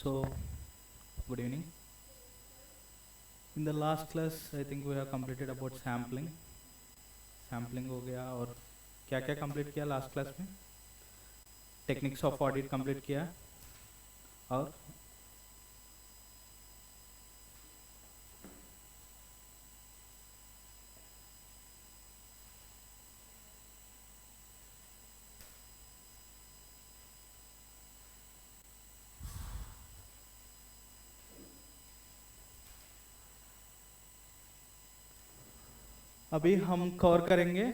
So, good evening. In the last class, I think we have completed about sampling. Sampling हो गया और क्या क्या कंप्लीट किया लास्ट क्लास में? टेक्निक्स ऑफ ऑडिट कंप्लीट किया और अभी हम कवर करेंगे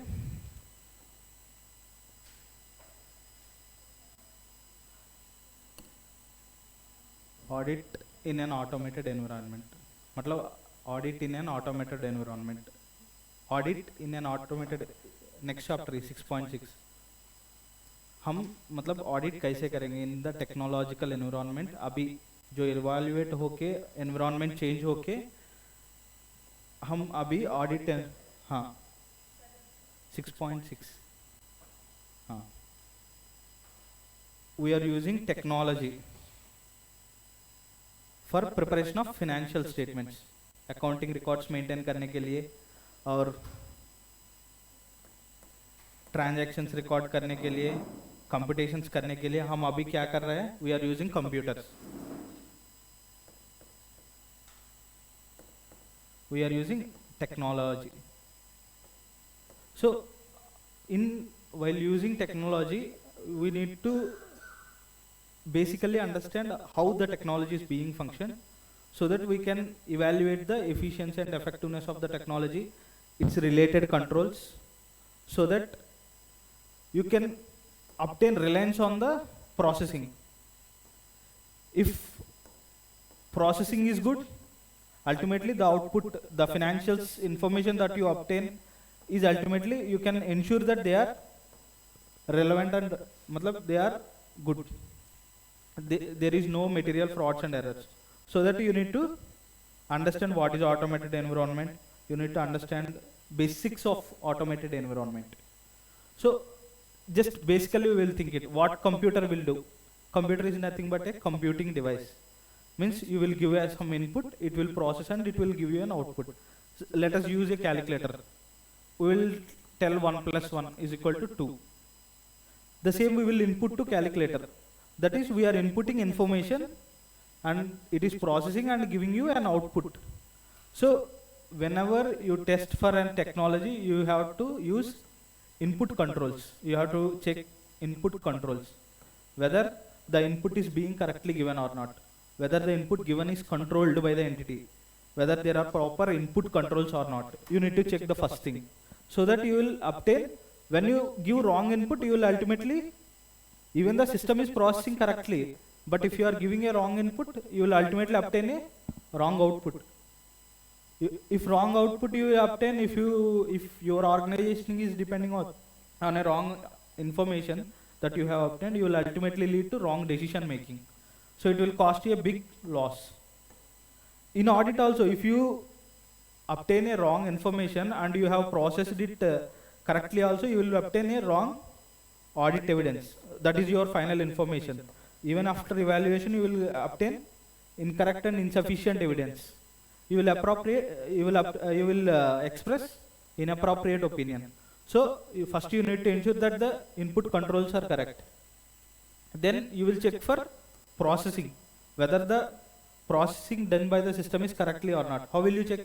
audit in an automated environment. मतलब audit in an automated environment. Audit in an automated next chapter 6.6. हम मतलब ऑडिट कैसे करेंगे इन द टेक्नोलॉजिकल एनवायरनमेंट. अभी जो इवैल्यूएट होके एनवायरनमेंट चेंज होके हम अभी ऑडिट हाँ 6.6 हाँ we are using technology for preparation of financial statements. Accounting records maintain करने के लिए और ट्रांजैक्शंस रिकॉर्ड करने के लिए, कंप्यूटेशंस करने के लिए हम अभी क्या कर रहे हैं? We are using computers. We are using technology. So, while using technology, we need to basically understand how the technology is being functioned, so that we can evaluate the efficiency and effectiveness of the technology, its related controls, so that you can obtain reliance on the processing. If processing is good, ultimately the output, the financials information that you obtain is ultimately you can ensure that they are relevant and matlab they are good. There is no material frauds and errors. So that you need to understand what is automated environment. You need to understand basics of automated environment. So just basically we will think it. What computer will do? Computer is nothing but a computing device. Means you will give us some input, it will process and it will give you an output. So let us use a calculator. We will tell 1 plus 1 is equal to 2. The same we will input to calculator. That is, we are inputting information and it is processing and giving you an output. So whenever you test for a technology, you have to use input controls. You have to check input controls, whether the input is being correctly given or not, whether the input given is controlled by the entity, whether there are proper input controls or not. You need to check the first thing, so that you will obtain. When you give wrong input, you will ultimately, even the system is processing correctly, but if you are giving a wrong input, you will ultimately obtain a wrong output. If wrong output you will obtain, if your organization is depending on a wrong information that you have obtained, you will ultimately lead to wrong decision making. So it will cost you a big loss. In audit also, if you obtain a wrong information and you have processed it correctly also, you will obtain a wrong audit evidence. That is your final information. Even after evaluation, you will obtain incorrect and insufficient evidence. You will express inappropriate opinion. So first you need to ensure that the input controls are correct. Then you will check for processing, whether the processing done by the system is correctly or not. How will you check?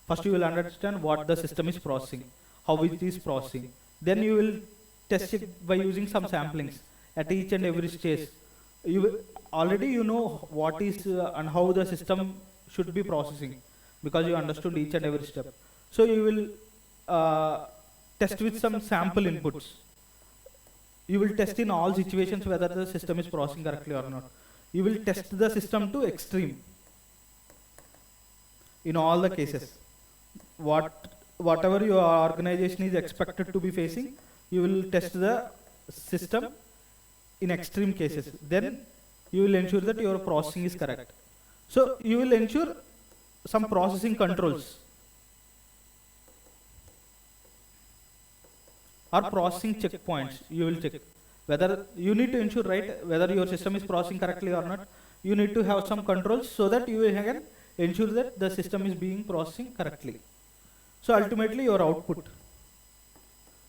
First you will understand what the system is processing, how it is processing. Then you will test it by using some samplings at each and every stage. Already you know what is and how the system should be processing, because you understood each and every step. So you will test with some sample inputs. You will test in all situations whether the system is processing correctly or not. You will test the system to extreme in all the cases. Whatever your organization is expected to be facing, you will test the system in extreme cases. Then you will ensure that your processing is correct. So you will ensure some processing controls or processing checkpoints. You will check whether you need to ensure, right, whether your system is processing correctly or not. you need to have some controls so that you can ensure that the system is being processing correctly. So ultimately your output.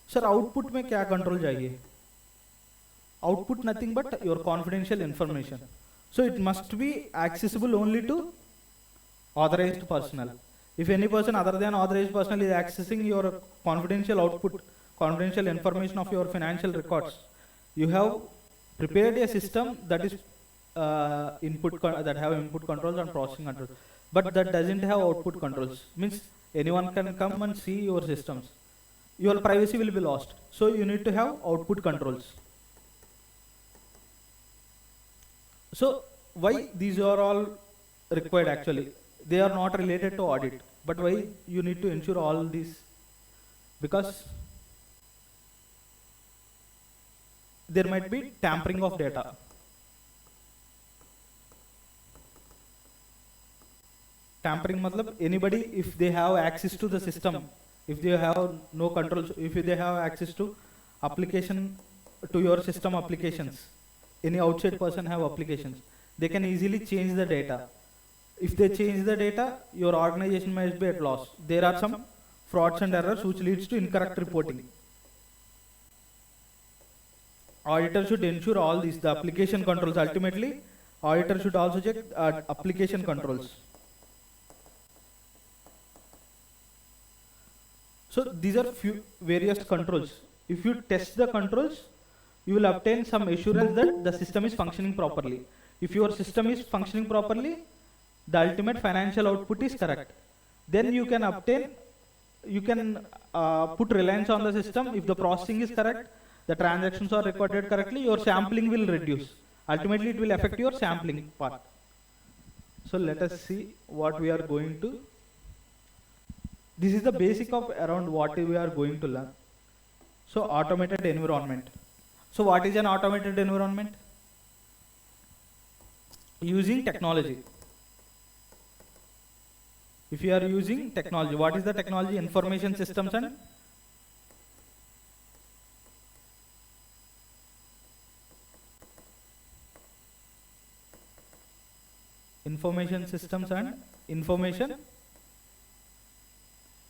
Sir, output में क्या control चाहिए? Output nothing but your confidential information. So it must be accessible only to authorized personnel. If any person other than authorized personnel is accessing your confidential output, confidential information of your financial records, you have prepared a system that is that have input controls and processing controls, but that doesn't have output controls. Means anyone can come and see your systems. Your privacy will be lost. So you need to have output controls. So why these are all required actually? They are not related to audit, but why you need to ensure all these? Because there might be tampering of data. Tampering matlab anybody, if they have access to the system, if they have no controls, if they have access to application, to your system applications, any outside person have applications, they can easily change the data. If they change the data, your organization might be at loss. There are some frauds and errors which leads to incorrect reporting. Auditor should ensure all these, the application controls. Ultimately, auditor should also check application controls. So these are few various controls. If you test the controls, you will obtain some assurance that the system is functioning properly. If your system is functioning properly, the ultimate financial output is correct. Then you can obtain, you can put reliance on the system. If the processing is correct, the transactions are recorded correctly, your sampling will reduce. Ultimately, it will affect your sampling part. So let us see what we are going to. This is the basic of around what we are going to learn. So automated environment. So what is an automated environment? Using technology. If you are using technology, what is the technology? Information systems and information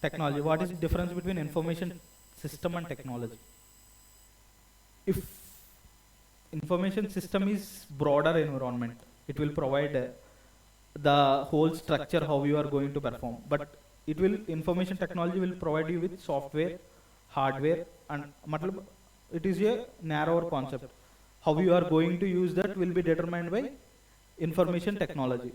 technology. What is the difference between information system and technology? If information system is broader environment, it will provide the whole structure how you are going to perform, but it will, information technology will provide you with software, hardware, and it is a narrower concept. How you are going to use that will be determined by information technology.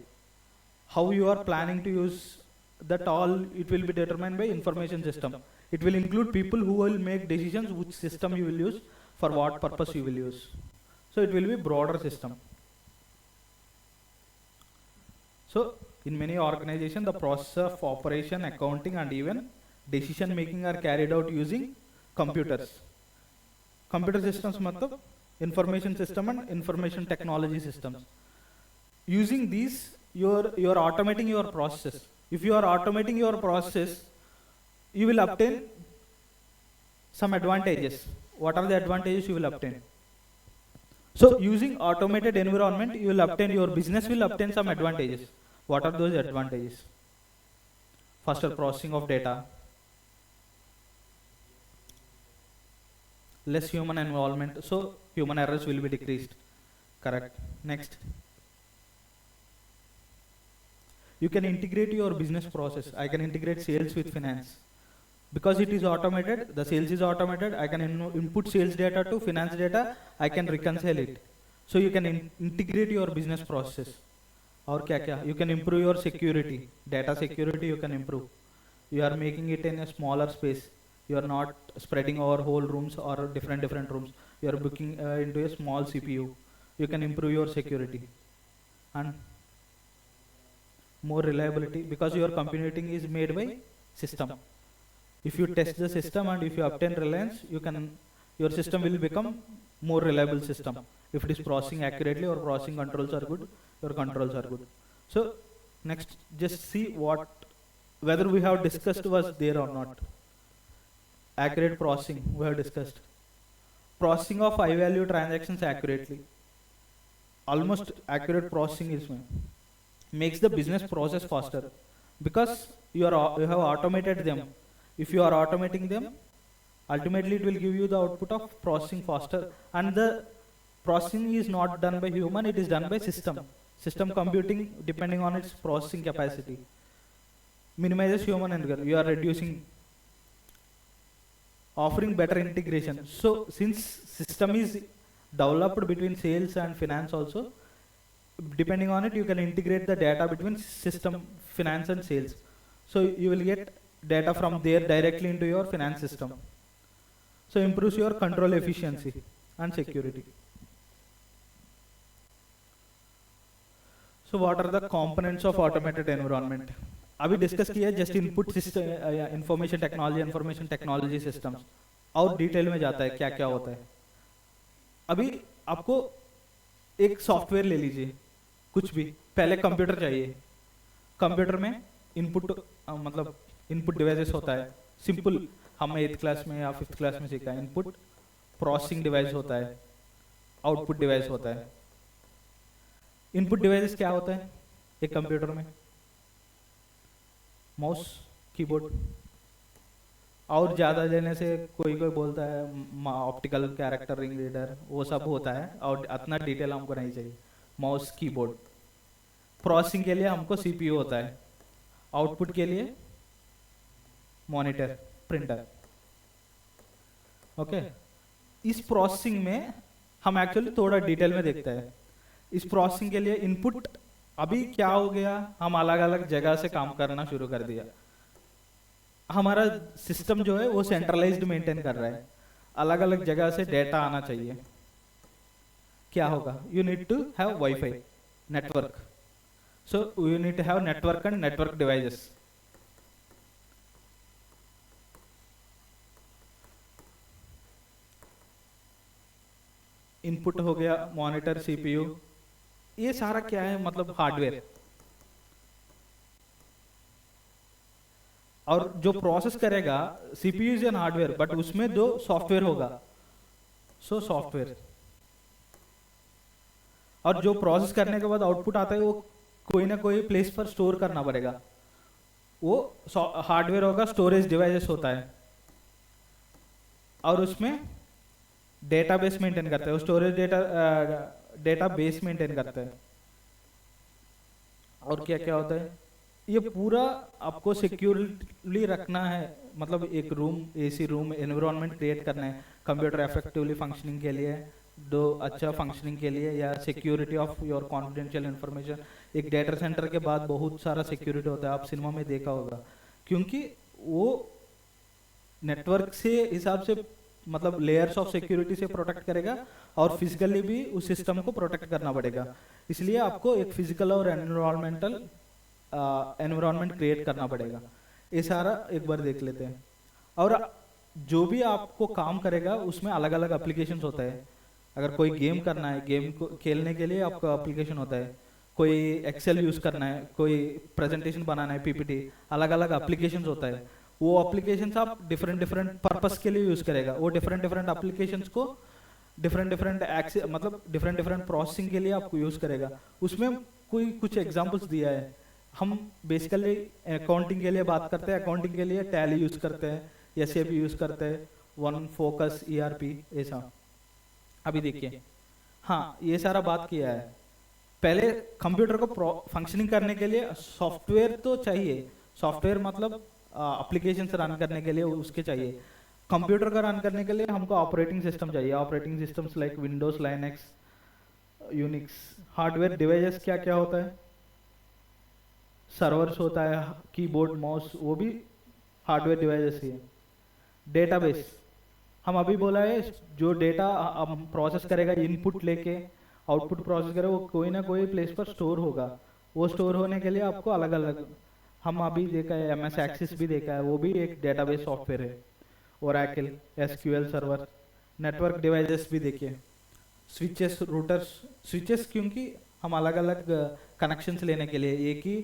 How you are planning to use that all, it will be determined by information system. It will include people who will make decisions which system you will use, for what purpose you will use. So it will be broader system. So in many organizations, the process of operation, accounting, and even decision making are carried out using computers. Computer systems matlab information system and information technology systems. Using these, you are automating your process. If you are automating your process, you will obtain some advantages. What are the advantages you will obtain? So using automated environment, you will obtain, your business will obtain some advantages. What are those advantages? Faster processing of data, less human involvement, so human errors will be decreased. Correct. Next. You can integrate your business process. I can integrate sales with finance. Because it is automated, the sales is automated, I can input sales data to finance data, I can reconcile it. So you can integrate your business process. Or kya? You can improve your security, data security you can improve. You are making it in a smaller space. You are not spreading over whole rooms or different rooms. You are booking into a small CPU. You can improve your security. And more reliability, because your computing is made by system. If you test the system and if you obtain reliance, your system will become more reliable system. If it is processing accurately or processing controls are good, your controls are good. So next, just see whether we have discussed was there or not. Accurate processing, we have discussed. Processing of high value transactions accurately. almost accurate processing इसमें makes the business process faster because you have automated them. If you are automating them, ultimately it will give you the output of processing faster, and the processing is not done by human, it is done by system computing depending on its processing capacity. Minimizes human error, you are reducing, offering better integration. So since system is developed between sales and finance also, depending on it you can integrate the data between system, finance and sales, so you will get data from there directly into your finance system, so improves your control efficiency and security. So what are the components of automated environment? अभी discuss किया है just input system, information technology systems, और detail में जाता है क्या क्या होता है. अभी आपको एक सॉफ्टवेयर ले लीजिए, कुछ भी, पहले कंप्यूटर चाहिए. कंप्यूटर में इनपुट मतलब इनपुट डिवाइसेस होता है. सिंपल हम 8th क्लास में या 5th क्लास में सीखा है. इनपुट प्रोसेसिंग डिवाइस होता है, आउटपुट डिवाइस होता है. इनपुट डिवाइसेस क्या होता है एक कंप्यूटर में? माउस, कीबोर्ड, और ज़्यादा देने से कोई कोई बोलता है ऑप्टिकल कैरेक्टर रिंग रीडर, वो सब होता है, और इतना डिटेल हमको नहीं चाहिए. Mouse, keyboard. प्रोसेसिंग के लिए हमको सीपीयू होता है, आउटपुट के लिए मॉनिटर, प्रिंटर. ओके, इस प्रोसेसिंग में हम एक्चुअली थोड़ा डिटेल में देखते हैं. इस प्रोसेसिंग के लिए इनपुट, अभी क्या हो गया, हम अलग अलग जगह से काम करना शुरू कर दिया. हमारा सिस्टम जो है वो सेंट्रलाइज्ड मेंटेन कर रहा है, अलग अलग जगह से डेटा आना चाहिए. क्या होगा? You need to have wifi network, so you need to have network and network devices. Input हो गया मॉनिटर, सीपीयू, ये सारा क्या है, मतलब हार्डवेयर. और जो प्रोसेस करेगा, CPU is an hardware, but उसमें जो सॉफ्टवेयर होगा, सो सॉफ्टवेयर. और जो प्रोसेस करने के बाद आउटपुट आता है वो कोई ना कोई प्लेस पर स्टोर करना पड़ेगा. वो हार्डवेयर होगा, स्टोरेज डिवाइसेस होता है, और उसमें डेटाबेस मेंटेन करता है. वो स्टोरेज डेटाबेस मेंटेन करता है. और क्या क्या होता है, ये पूरा आपको सिक्योरली रखना है. मतलब एक room, AC room environment create करना है कंप्यूटर इफेक्टिवली फंक्शनिंग के लिए, दो अच्छा फंक्शनिंग के लिए, या security of your confidential information. एक डेटा सेंटर के बाद बहुत सारा सिक्योरिटी होता है, आप सिनेमा में देखा होगा, क्योंकि वो नेटवर्क से हिसाब से, मतलब लेयर्स ऑफ सिक्योरिटी से प्रोटेक्ट करेगा, और फिजिकली भी उस सिस्टम को प्रोटेक्ट करना पड़ेगा. इसलिए आपको एक फिजिकल और एनवायरमेंटल एनवायरनमेंट क्रिएट करना पड़ेगा. ये सारा एक बार देख लेते हैं. और जो भी आपको काम करेगा उसमें अलग अलग एप्लीकेशंस होता है. अगर कोई गेम करना है, गेम को खेलने के लिए आपका एप्लीकेशन होता है. कोई एक्सेल यूज करना है, कोई प्रेजेंटेशन बनाना है, पीपीटी, अलग अलग एप्लीकेशंस होता है. वो एप्लीकेशंस आप डिफरेंट पर्पस के लिए यूज करेगा. वो डिफरेंट एप्लीकेशंस को डिफरेंट मतलब डिफरेंट प्रोसेसिंग के लिए आपको यूज करेगा. उसमें कोई कुछ एग्जांपल्स दिया है. हम बेसिकली अकाउंटिंग के लिए बात करते हैं, अकाउंटिंग के लिए टैली यूज करते हैं, एसएप यूज करते हैं, वन फोकस, ईआरपी, ऐसा. अभी देखिए, हाँ, ये सारा बात किया है. पहले कंप्यूटर को फंक्शनिंग करने के लिए सॉफ्टवेयर तो चाहिए. सॉफ्टवेयर मतलब एप्लीकेशन रन करने के लिए उसके चाहिए. कंप्यूटर का रन करने के लिए हमको ऑपरेटिंग सिस्टम चाहिए. Operating systems like Windows, Linux, Unix. Hardware devices क्या क्या होता है? सर्वर्स होता है, कीबोर्ड, माउस, वो भी हार्डवेयर डिवाइसेस ही है. डेटाबेस, हम अभी बोला है, जो डेटा हम प्रोसेस करेगा, इनपुट लेके आउटपुट प्रोसेस करेगा, वो कोई ना कोई प्लेस पर स्टोर होगा. वो स्टोर होने के लिए आपको अलग अलग, हम अभी देखा है एमएस एक्सिस भी देखा है, वो भी एक डेटाबेस सॉफ्टवेयर है. Oracle, SQL server. Network devices भी देखिए, स्विचेस, रूटर्स. स्विचेस क्योंकि हम अलग अलग कनेक्शंस लेने के लिए, एक ही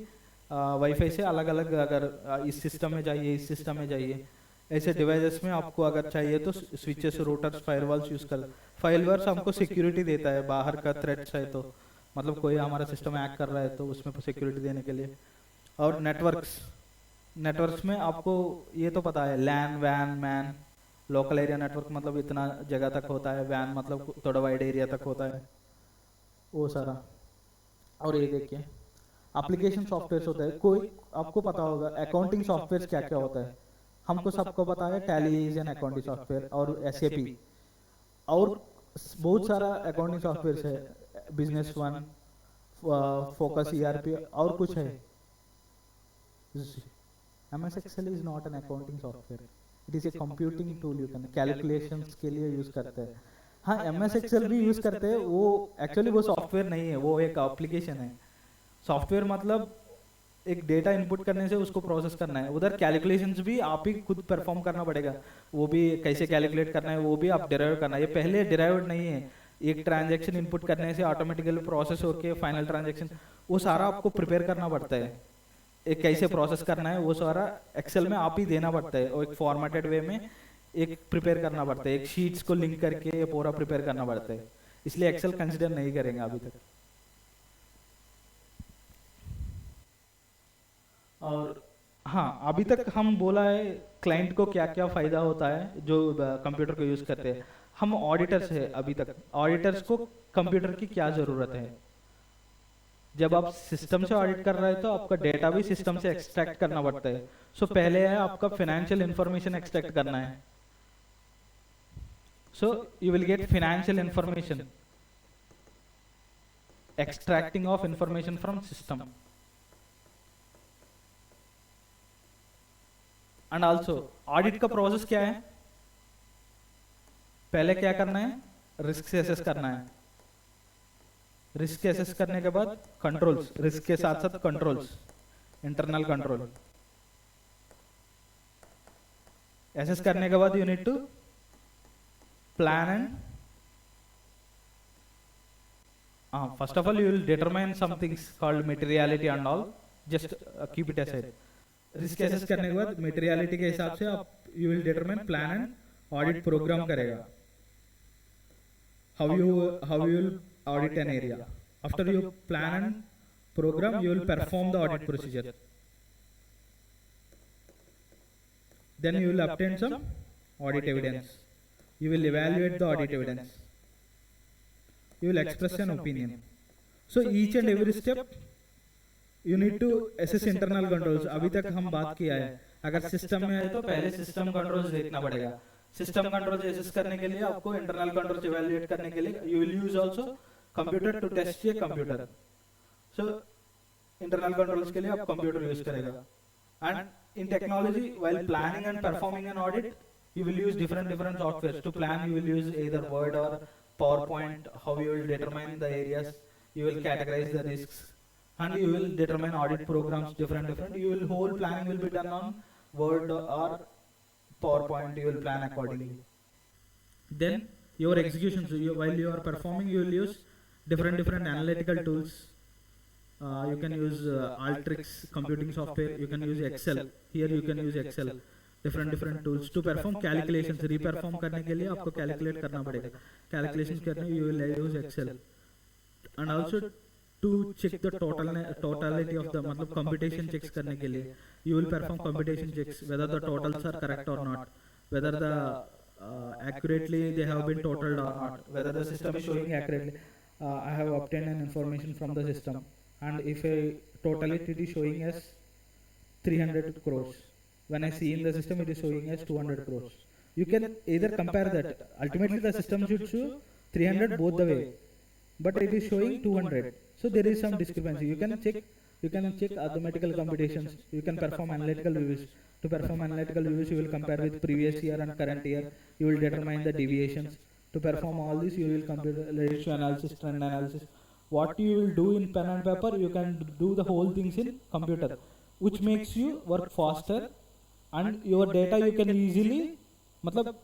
वाईफाई से अलग अलग, अगर इस सिस्टम में चाहिए, इस सिस्टम में चाहिए, ऐसे डिवाइसेस में आपको अगर चाहिए तो स्विचेस, रूटर्स, फायरवॉल्स यूज कर. फायरवॉल्स हमको सिक्योरिटी देता है, बाहर का थ्रेट्स है तो मतलब कोई हमारा सिस्टम हैक कर रहा है तो उसमें सिक्योरिटी देने के लिए। और नेटवर्क्स में आपको ये तो पता है, लैन वैन मैन, लोकल एरिया नेटवर्क मतलब इतना जगह तक होता है, वैन मतलब थोड़ा वाइड एरिया तक होता है, वो सारा। और ये देखिए एप्लीकेशन सॉफ्टवेयर होता है, कोई आपको पता होगा अकाउंटिंग सॉफ्टवेयर क्या क्या होता है, हमको सबको पता है tally is an accounting software और एसएपी, और बहुत सारा अकाउंटिंग सॉफ्टवेयर है, बिजनेस वन, फोकस ईआरपी और कुछ है। MS Excel is not an accounting software. It is a computing tool. You can calculations के लिए यूज करते हैं। हाँ, MS Excel भी यूज करते हैं, वो एक्चुअली वो सॉफ्टवेयर नहीं है, वो एक एप्लीकेशन है। सॉफ्टवेयर मतलब एक डेटा इनपुट करने से उसको प्रोसेस करना है, उधर कैलकुलेशंस भी आप ही खुद परफॉर्म करना पड़ेगा, वो भी कैसे कैलकुलेट करना है वो भी आप डिराइव करना है। ये पहले डिराइव नहीं है, एक ट्रांजैक्शन इनपुट करने से ऑटोमेटिकली प्रोसेस होके फाइनल ट्रांजैक्शन, वो सारा आपको प्रिपेयर करना पड़ता है, एक कैसे प्रोसेस करना है वो सारा एक्सेल में आप ही देना पड़ता है, और एक फॉर्मेटेड वे में एक प्रिपेयर करना पड़ता है, एक शीट्स को लिंक करके पूरा प्रिपेयर करना पड़ता है, इसलिए एक्सेल कंसिडर नहीं करेंगे अभी तक। और हाँ, अभी तक हम बोला है क्लाइंट को क्या क्या फायदा होता है जो कंप्यूटर को यूज करते हैं। हम ऑडिटर्स है, अभी तक ऑडिटर्स को कंप्यूटर की क्या जरूरत है। जब आप सिस्टम से ऑडिट कर रहे हैं तो आपका डेटा भी सिस्टम से एक्सट्रैक्ट करना पड़ता है। सो पहले है आपका फाइनेंशियल इंफॉर्मेशन एक्सट्रैक्ट करना है, so you will get financial information, extracting of information from system. And also audit का प्रोसेस क्या है, पहले क्या करना है, रिस्क से असेस करना है, रिस्क एसेस करने के बाद कंट्रोल्स, रिस्क के साथ साथ कंट्रोल्स, इंटरनल कंट्रोल एसेस करने के बाद you need to plan and first of all you will determine some things called materiality and all, just keep it aside. Risk assess करने के बाद मटेरियलिटी के हिसाब से आप you will determine plan and audit program करेगा, how you will audit an area. After you plan and program, you will perform the audit procedure. Then you will obtain some audit evidence. You will evaluate the audit evidence. You will express an opinion. So each and every step you need to assess internal controls. अभी तक हम बात किया है, अगर system में है तो पहले सिस्टम कंट्रोल्स देखना पड़ेगा। सिस्टम कंट्रोल्स एसेस करने के लिए आपको इंटरनल कंट्रोल्स इवैल्यूएट करने के लिए you will use also computer to test ये कंप्यूटर। सो इंटरनल कंट्रोल्स के लिए आप कंप्यूटर यूज करेगा। And in technology while planning and performing an audit you will use different softwares to plan. You will use either Word or PowerPoint. How you will determine the areas, you will categorize the risks, and you will determine audit programs different. You will whole planning will be done on Word or PowerPoint. You will plan accordingly. Then your executions, while you are performing, you will use different analytical tools. You can use Alteryx computing software. You can use Excel. Here you can use Excel. different tools to perform calculations. Reperform करने के लिए आपको calculate करना पड़ेगा. Calculations करने you will use Excel. And also to check the totality of the मतलब computation checks करने के लिए you will perform computation checks whether the totals are correct or not, whether the accurately they have been totaled or not, whether the system is showing accurately. I have obtained an information from the system, and if a totality is showing as 300 crores, when I see in the system it is showing as 200 crores. You can either compare that. Ultimately the system should show 300 both the way, but it is showing 200. So there is some discrepancy. You can check arithmetical computations. You can perform analytical reviews. To perform analytical reviews, you will compare with previous year and current year. You will determine the deviations. To perform all this, you will compute ratio analysis, trend analysis. What you will do in pen and paper, you can do the whole things in computer, which makes you work faster. And your data you can easily, मतलब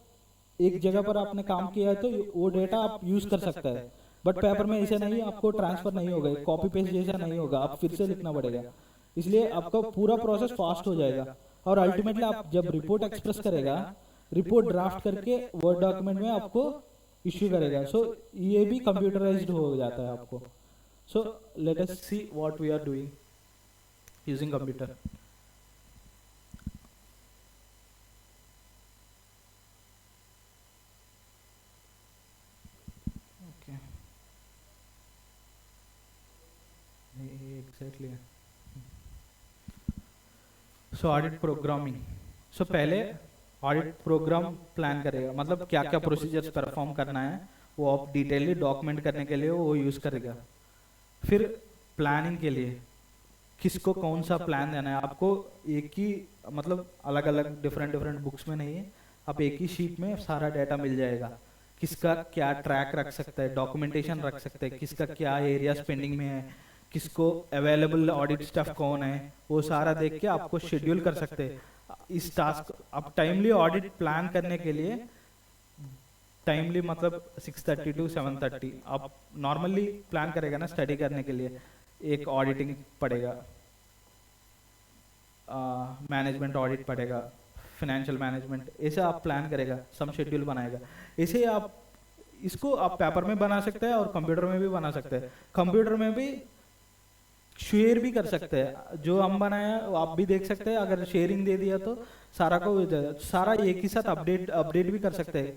एक जगह पर आपने काम किया है तो वो डेटा आप यूज कर सकता है, बट पेपर में ऐसे नहीं, आपको ट्रांसफर नहीं होगा, कॉपी पेस्ट जैसा नहीं होगा, आप फिर से लिखना पड़ेगा, इसलिए आपका पूरा प्रोसेस फास्ट हो जाएगा। और अल्टीमेटली आप जब रिपोर्ट एक्सप्रेस करेगा, रिपोर्ट ड्राफ्ट करके वर्ड डॉक्यूमेंट में आपको इश्यू करेगा। सो ये भी कंप्यूटराइज्ड हो जाता है आपको। So let us see what we are doing using computer. Okay. Exactly. So audit programming. सो पहले ऑडिट प्रोग्राम प्लान करेगा, मतलब क्या क्या प्रोसीजर्स परफॉर्म करना है वो आप डिटेलली डॉक्यूमेंट करने के लिए वो यूज़ करेगा. फिर प्लानिंग के लिए किसको कौन सा प्लान देना है आपको, एक ही मतलब अलग अलग डिफरेंट डिफरेंट बुक्स में नहीं है, आप एक ही शीट में सारा डाटा मिल जाएगा. किसका क्या ट्रैक रख सकता है, डॉक्यूमेंटेशन रख सकते हैं, किसका क्या एरिया पेंडिंग में है, किसको अवेलेबल ऑडिट स्टाफ कौन है, वो सारा देख के आपको शेड्यूल कर सकते हैं. इस टास्क आप टाइमली ऑडिट प्लान करने के लिए, टाइमली मतलब 6:30 to 7:30 आप नॉर्मली प्लान करेगा ना स्टडी करने के लिए, एक ऑडिटिंग पड़ेगा, मैनेजमेंट ऑडिट पड़ेगा, फाइनेंशियल मैनेजमेंट, ऐसे आप प्लान करेगा, सम शेड्यूल बनाएगा. ऐसे आप इसको आप पेपर में बना सकते हैं और कंप्यूटर में भी बना सकते हैं. कंप्यूटर में भी शेयर भी कर सकते हैं, जो हम बनाया वो आप भी देख सकते हैं. अगर शेयरिंग दे दिया तो सारा को सारा एक ही साथ अपडेट भी कर सकते हैं.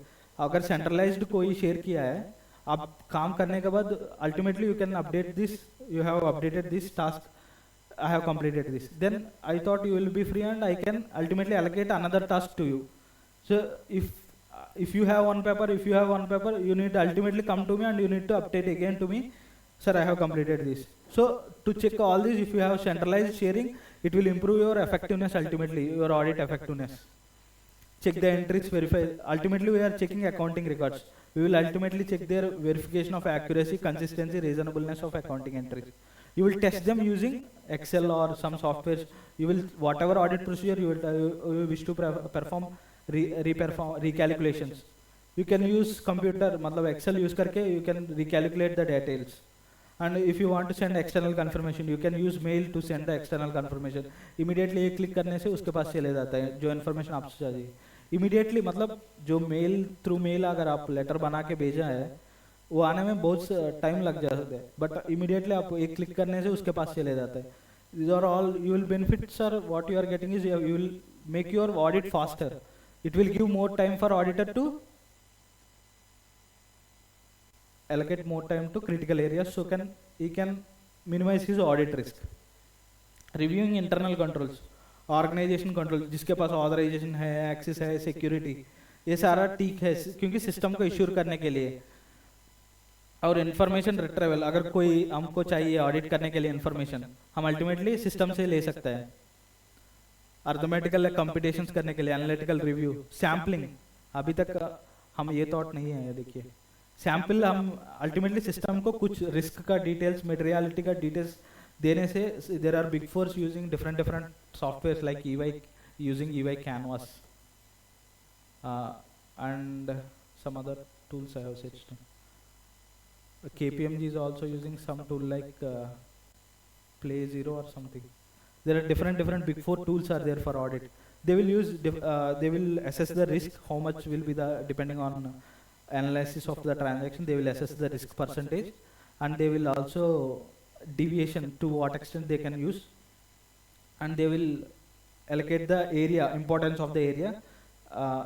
अगर सेंट्रलाइज्ड कोई शेयर किया है, आप काम करने के बाद ultimately you can update this, you have updated this task, I have completed this. Then I thought you will be free and I can ultimately allocate another task to you. So if you have one paper, you need to ultimately come to me and you need to update again to me. Sir, I have completed this. So to check all this, if you have centralized sharing, it will improve your effectiveness ultimately, your audit effectiveness. Check the entries, verify. Ultimately, we are checking accounting records. We will ultimately check their verification of accuracy, consistency, reasonableness of accounting entries. You will test them using Excel or some software. You will, whatever audit procedure you will wish to perform, recalculations. You can use computer, मतलब Excel use करके you can recalculate the details. And if you want to send external confirmation, you can use mail to send the external confirmation. Immediately एक click करने से उसके पास चले जाता है जो इन्फॉर्मेशन आपसे चाहिए. इमीडिएटली मतलब जो मेल थ्रू मेल अगर आप लेटर बना के भेजा है वो आने में बहुत टाइम लग जाता है, बट इमीडिएटली आप एक क्लिक करने से उसके पास चले जाता है. These are all you will benefit, sir. What you are getting is you will make your audit faster. It will give more time for auditor to allocate more time to critical areas, so he can minimize his audit risk. Reviewing internal controls, organisation control, जिसके पास authorisation है, access है, security, ये सारा ठीक है क्योंकि system को इश्योर करने के लिए. और इन्फॉर्मेशन रिट्रीवल, अगर कोई हमको चाहिए ऑडिट करने के लिए इन्फॉर्मेशन, हम अल्टीमेटली सिस्टम से ले सकते हैं. अर्थमेटिकल कंप्यूटेशंस करने के लिए, एनालिटिकल रिव्यू, सैम्पलिंग, अभी तक हम ये थॉट नहीं है. देखिए सैम्पल हम अल्टीमेटली सिस्टम को कुछ रिस्क का डिटेल्स, मटेरियलिटी का डिटेल्स देने से, there are big fours using different software like EY, using EY Canvas and some other tools I have searched. KPMG is also using some tool like Play Zero or something. There are different big four tools are there for audit. They will use they will assess the risk, how much will be the, depending on analysis of the transaction, they will assess the risk percentage, and they will also deviation to what extent they can use, and they will allocate the area, importance of the area.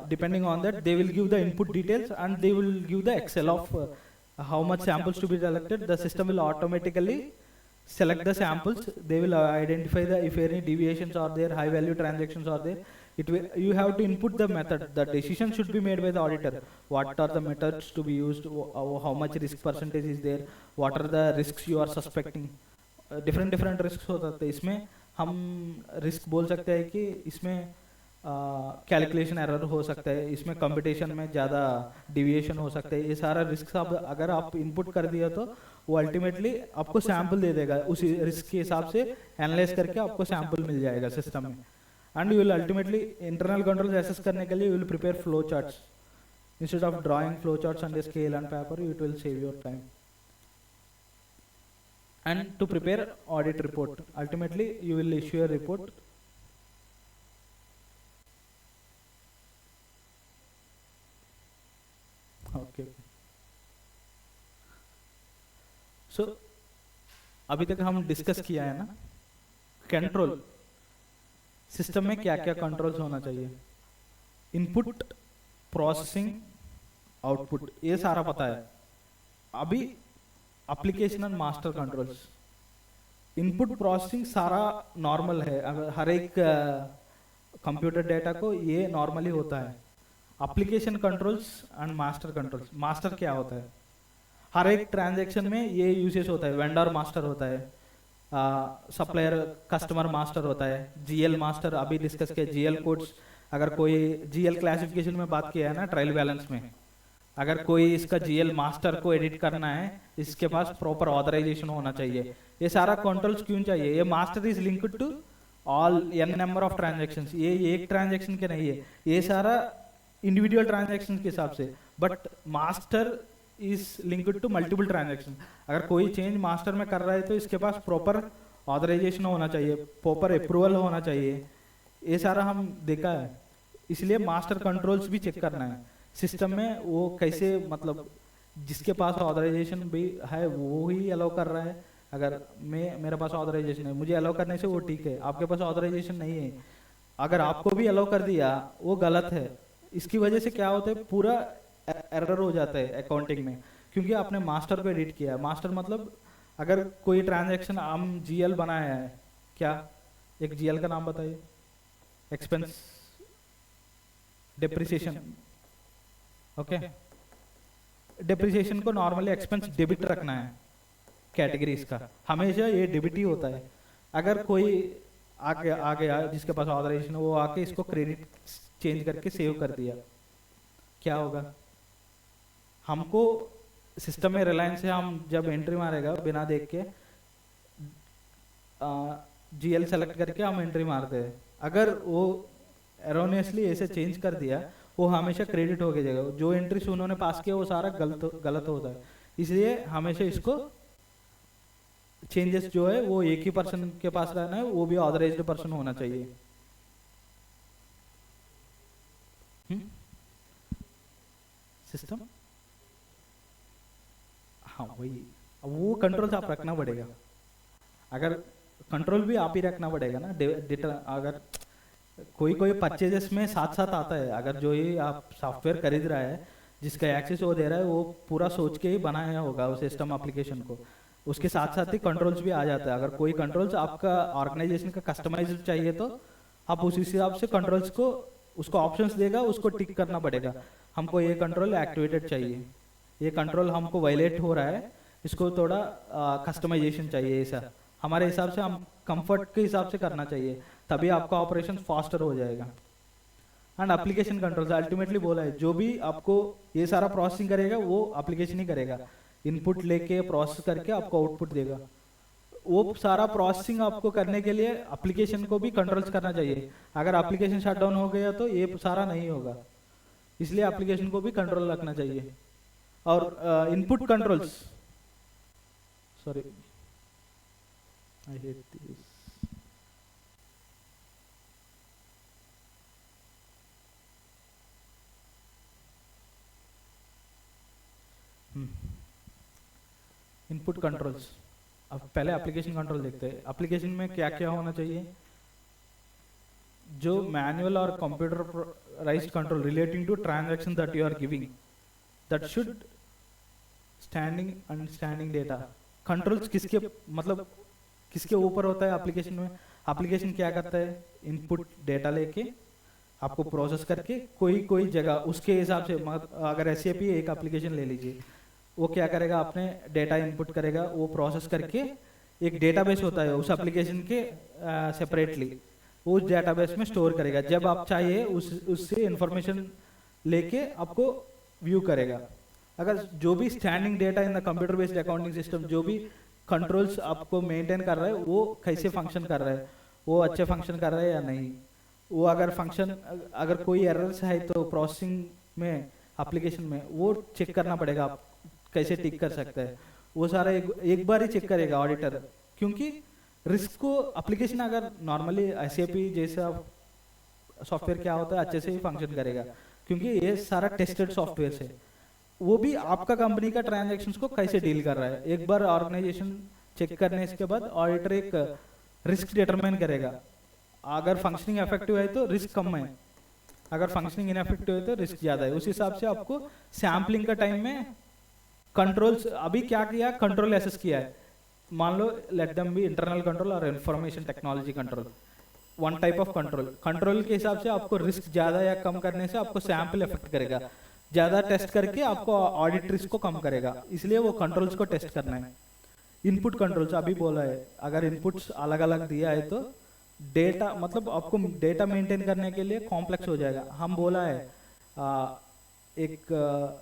Depending on that, they will give the input details and they will give the Excel of how much samples to be selected. The system will automatically select the samples. They will identify the, if any deviations are there, high value transactions are there. It will, you have to input the method. The decision should be made by the auditor. What are the methods to be used? How much risk percentage is there? What are the risks you are suspecting? different risks होता है. इसमें हम risk बोल सकते हैं कि इसमें calculation error हो सकता है, इसमें कंपटीशन में ज़्यादा डिविएशन हो सकता है. ये सारा रिस्क आप अगर आप इनपुट कर दिया तो वो अल्टीमेटली आपको सैम्पल दे देगा, उसी रिस्क के हिसाब से एनालाइज करके आपको सैम्पल मिल जाएगा सिस्टम में. And you will ultimately internal controls assess करने के लिए you will prepare flow charts instead of drawing flow charts on the scale and paper. It will save your time. And to prepare audit report, ultimately you will issue a report. Okay. So अभी तक हम discuss किया है ना, control system में क्या क्या controls होना चाहिए, इनपुट, प्रोसेसिंग, आउटपुट, ये सारा पता है। अभी application and master controls, input processing सारा नॉर्मल है, अगर हर एक कंप्यूटर डेटा को ये नॉर्मली होता है। Application controls and master controls, master क्या होता है, हर एक ट्रांजैक्शन में ये यूसेज होता है, वेंडर मास्टर होता है, सप्लायर कस्टमर मास्टर होता है, जीएल मास्टर अभी डिस्कस किया, जीएल कोड्स, अगर कोई जीएल क्लासिफिकेशन में बात किया है ना ट्रायल बैलेंस में, अगर कोई इसका जीएल मास्टर को एडिट करना है, इसके पास प्रॉपर ऑथराइजेशन होना चाहिए। ये सारा कंट्रोल्स क्यों चाहिए, ये master is linked to all an number of transactions, ये एक ट्रांजैक्शन के नहीं है, ये सारा इंडिविजुअल ट्रांजैक्शन के हिसाब से, but master is linked to multiple transaction. अगर कोई चेंज मास्टर में कर रहा है तो इसके पास प्रॉपर ऑथराइजेशन होना चाहिए, प्रॉपर अप्रूवल होना चाहिए, ये सारा हम देखा है। इसलिए मास्टर कंट्रोल्स भी चेक करना है सिस्टम में, वो कैसे मतलब जिसके पास ऑथराइजेशन भी है वो ही अलाउ कर रहा है। अगर मेरे पास ऑथराइजेशन है, मुझे अलाउ करने से वो ठीक है, आपके पास ऑथराइजेशन नहीं है, अगर आपको भी अलाउ कर दिया वो गलत है। इसकी वजह से क्या होता है, पूरा एरर हो जाता है अकाउंटिंग में, क्योंकि आपने मास्टर को एडिट किया। मास्टर मतलब अगर कोई ट्रांजैक्शन हम जीएल बनाया है, क्या एक जीएल का नाम बताइए, एक्सपेंस डेप्रिसिएशन, ओके, डेप्रिसिएशन को नॉर्मली एक्सपेंस डेबिट रखना है, कैटेगरी इसका हमेशा ये डेबिट ही होता है। अगर कोई आ गया जिसके पास ऑथराइजेशन, वो आके इसको क्रेडिट चेंज करके सेव कर दिया, क्या होगा, हमको सिस्टम में रिलायंस से हम जब एंट्री मारेगा बिना देख के जीएल सेलेक्ट करके हम एंट्री मारते हैं, अगर वो एरोनियसली ऐसे चेंज कर दिया वो हमेशा क्रेडिट हो गया जाएगा, जो एंट्रीज उन्होंने पास किया वो सारा गलत होता है। इसलिए हमेशा इसको चेंजेस जो है वो एक ही पर्सन के पास रहना है, वो भी ऑथराइज्ड पर्सन होना चाहिए। सिस्टम, हाँ वही, वो कंट्रोल आप रखना पड़ेगा, अगर कंट्रोल भी आप ही रखना पड़ेगा ना। डेटा अगर कोई परचेजेस में साथ साथ आता है, अगर जो ये आप सॉफ्टवेयर खरीद रहा है जिसका एक्सेस वो दे रहा है, वो पूरा सोच के ही बनाया होगा उस सिस्टम एप्लीकेशन को, उसके साथ साथ ही कंट्रोल्स भी आ जाता है। अगर कोई कंट्रोल्स आपका ऑर्गेनाइजेशन का कस्टमाइज चाहिए तो आप उस हिसाब से कंट्रोल्स को, उसको ऑप्शंस देगा, उसको टिक करना पड़ेगा, हमको ये कंट्रोल एक्टिवेटेड चाहिए, ये कंट्रोल हमको वायलेट हो रहा है, इसको थोड़ा कस्टमाइजेशन चाहिए, ऐसा हमारे हिसाब से हम कंफर्ट के हिसाब से करना चाहिए, तभी आपका ऑपरेशन फास्टर हो जाएगा। एंड एप्लीकेशन कंट्रोल्स अल्टीमेटली बोला है, जो भी आपको ये सारा प्रोसेसिंग करेगा वो एप्लीकेशन ही करेगा, इनपुट लेके प्रोसेस करके आपको आउटपुट देगा। वो सारा प्रोसेसिंग आपको करने के लिए एप्लीकेशन को भी कंट्रोल्स करना चाहिए, अगर एप्लीकेशन शटडाउन हो गया तो ये सारा नहीं होगा, इसलिए एप्लीकेशन को भी कंट्रोल रखना चाहिए। और input controls, sorry I hate this, input controls. अब पहले एप्लीकेशन कंट्रोल देखते हैं, एप्लीकेशन में क्या क्या होना चाहिए। जो मैनुअल और computerised control relating to transaction that you are giving, that should standing understanding data. Controls किसके मतलब किसके ऊपर होता है एप्लीकेशन में, एप्लीकेशन क्या करता है, इनपुट डेटा लेके आपको प्रोसेस करके कोई जगह उसके हिसाब से, अगर एसएप एक एप्लीकेशन ले लीजिए, वो क्या करेगा, अपने डेटा इनपुट करेगा, वो प्रोसेस करके एक डेटाबेस होता है उस एप्लीकेशन के सेपरेटली, उस डेटाबेस में स्टोर करेगा, जब आप चाहिए उससे इंफॉर्मेशन लेके आपको व्यू करेगा। अगर जो भी standing data in the computer based accounting system, जो भी कंट्रोल्स आपको मेंटेन कर रहा है वो कैसे फंक्शन कर रहा है, वो अच्छे फंक्शन कर रहा है या नहीं, वो अगर फंक्शन, अगर कोई एरर्स है तो प्रोसेसिंग में एप्लीकेशन में वो चेक करना पड़ेगा, आप कैसे टिक कर सकता है, वो सारा एक बार ही चेक करेगा ऑडिटर, क्योंकि रिस्क को एप्लीकेशन अगर नॉर्मली एसएपी जैसा सॉफ्टवेयर क्या होता है अच्छे से ही फंक्शन करेगा, क्योंकि ये सारा टेस्टेड सॉफ्टवेयर है, वो भी आपका कंपनी का ट्रांजैक्शंस को कैसे डील कर रहा है। एक बार ऑर्गेनाइजेशन चेक करने के बाद ऑडिटर एक रिस्क डिटरमाइन करेगा। अगर फंक्शनिंग इफेक्टिव है तो रिस्क कम है, अगर फंक्शनिंग इनइफेक्टिव है तो रिस्क ज्यादा है। उस हिसाब से आपको सैम्पलिंग का टाइम में कंट्रोल्स, अभी क्या किया, कंट्रोल एसेस किया है, मान लो let them be internal control और information technology control, one type of control. Control के हिसाब से आपको रिस्क ज्यादा या कम करने से आपको सैंपल इफेक्ट करेगा, ज्यादा टेस्ट करके आपको ऑडिट रिस्क को कम करेगा, इसलिए वो कंट्रोल्स को टेस्ट करना है। इनपुट कंट्रोल्स अभी बोला है, अगर इनपुट्स अलग अलग दिया है तो डेटा, मतलब आपको डेटा मेंटेन करने के लिए कॉम्प्लेक्स हो जाएगा। हम बोला है एक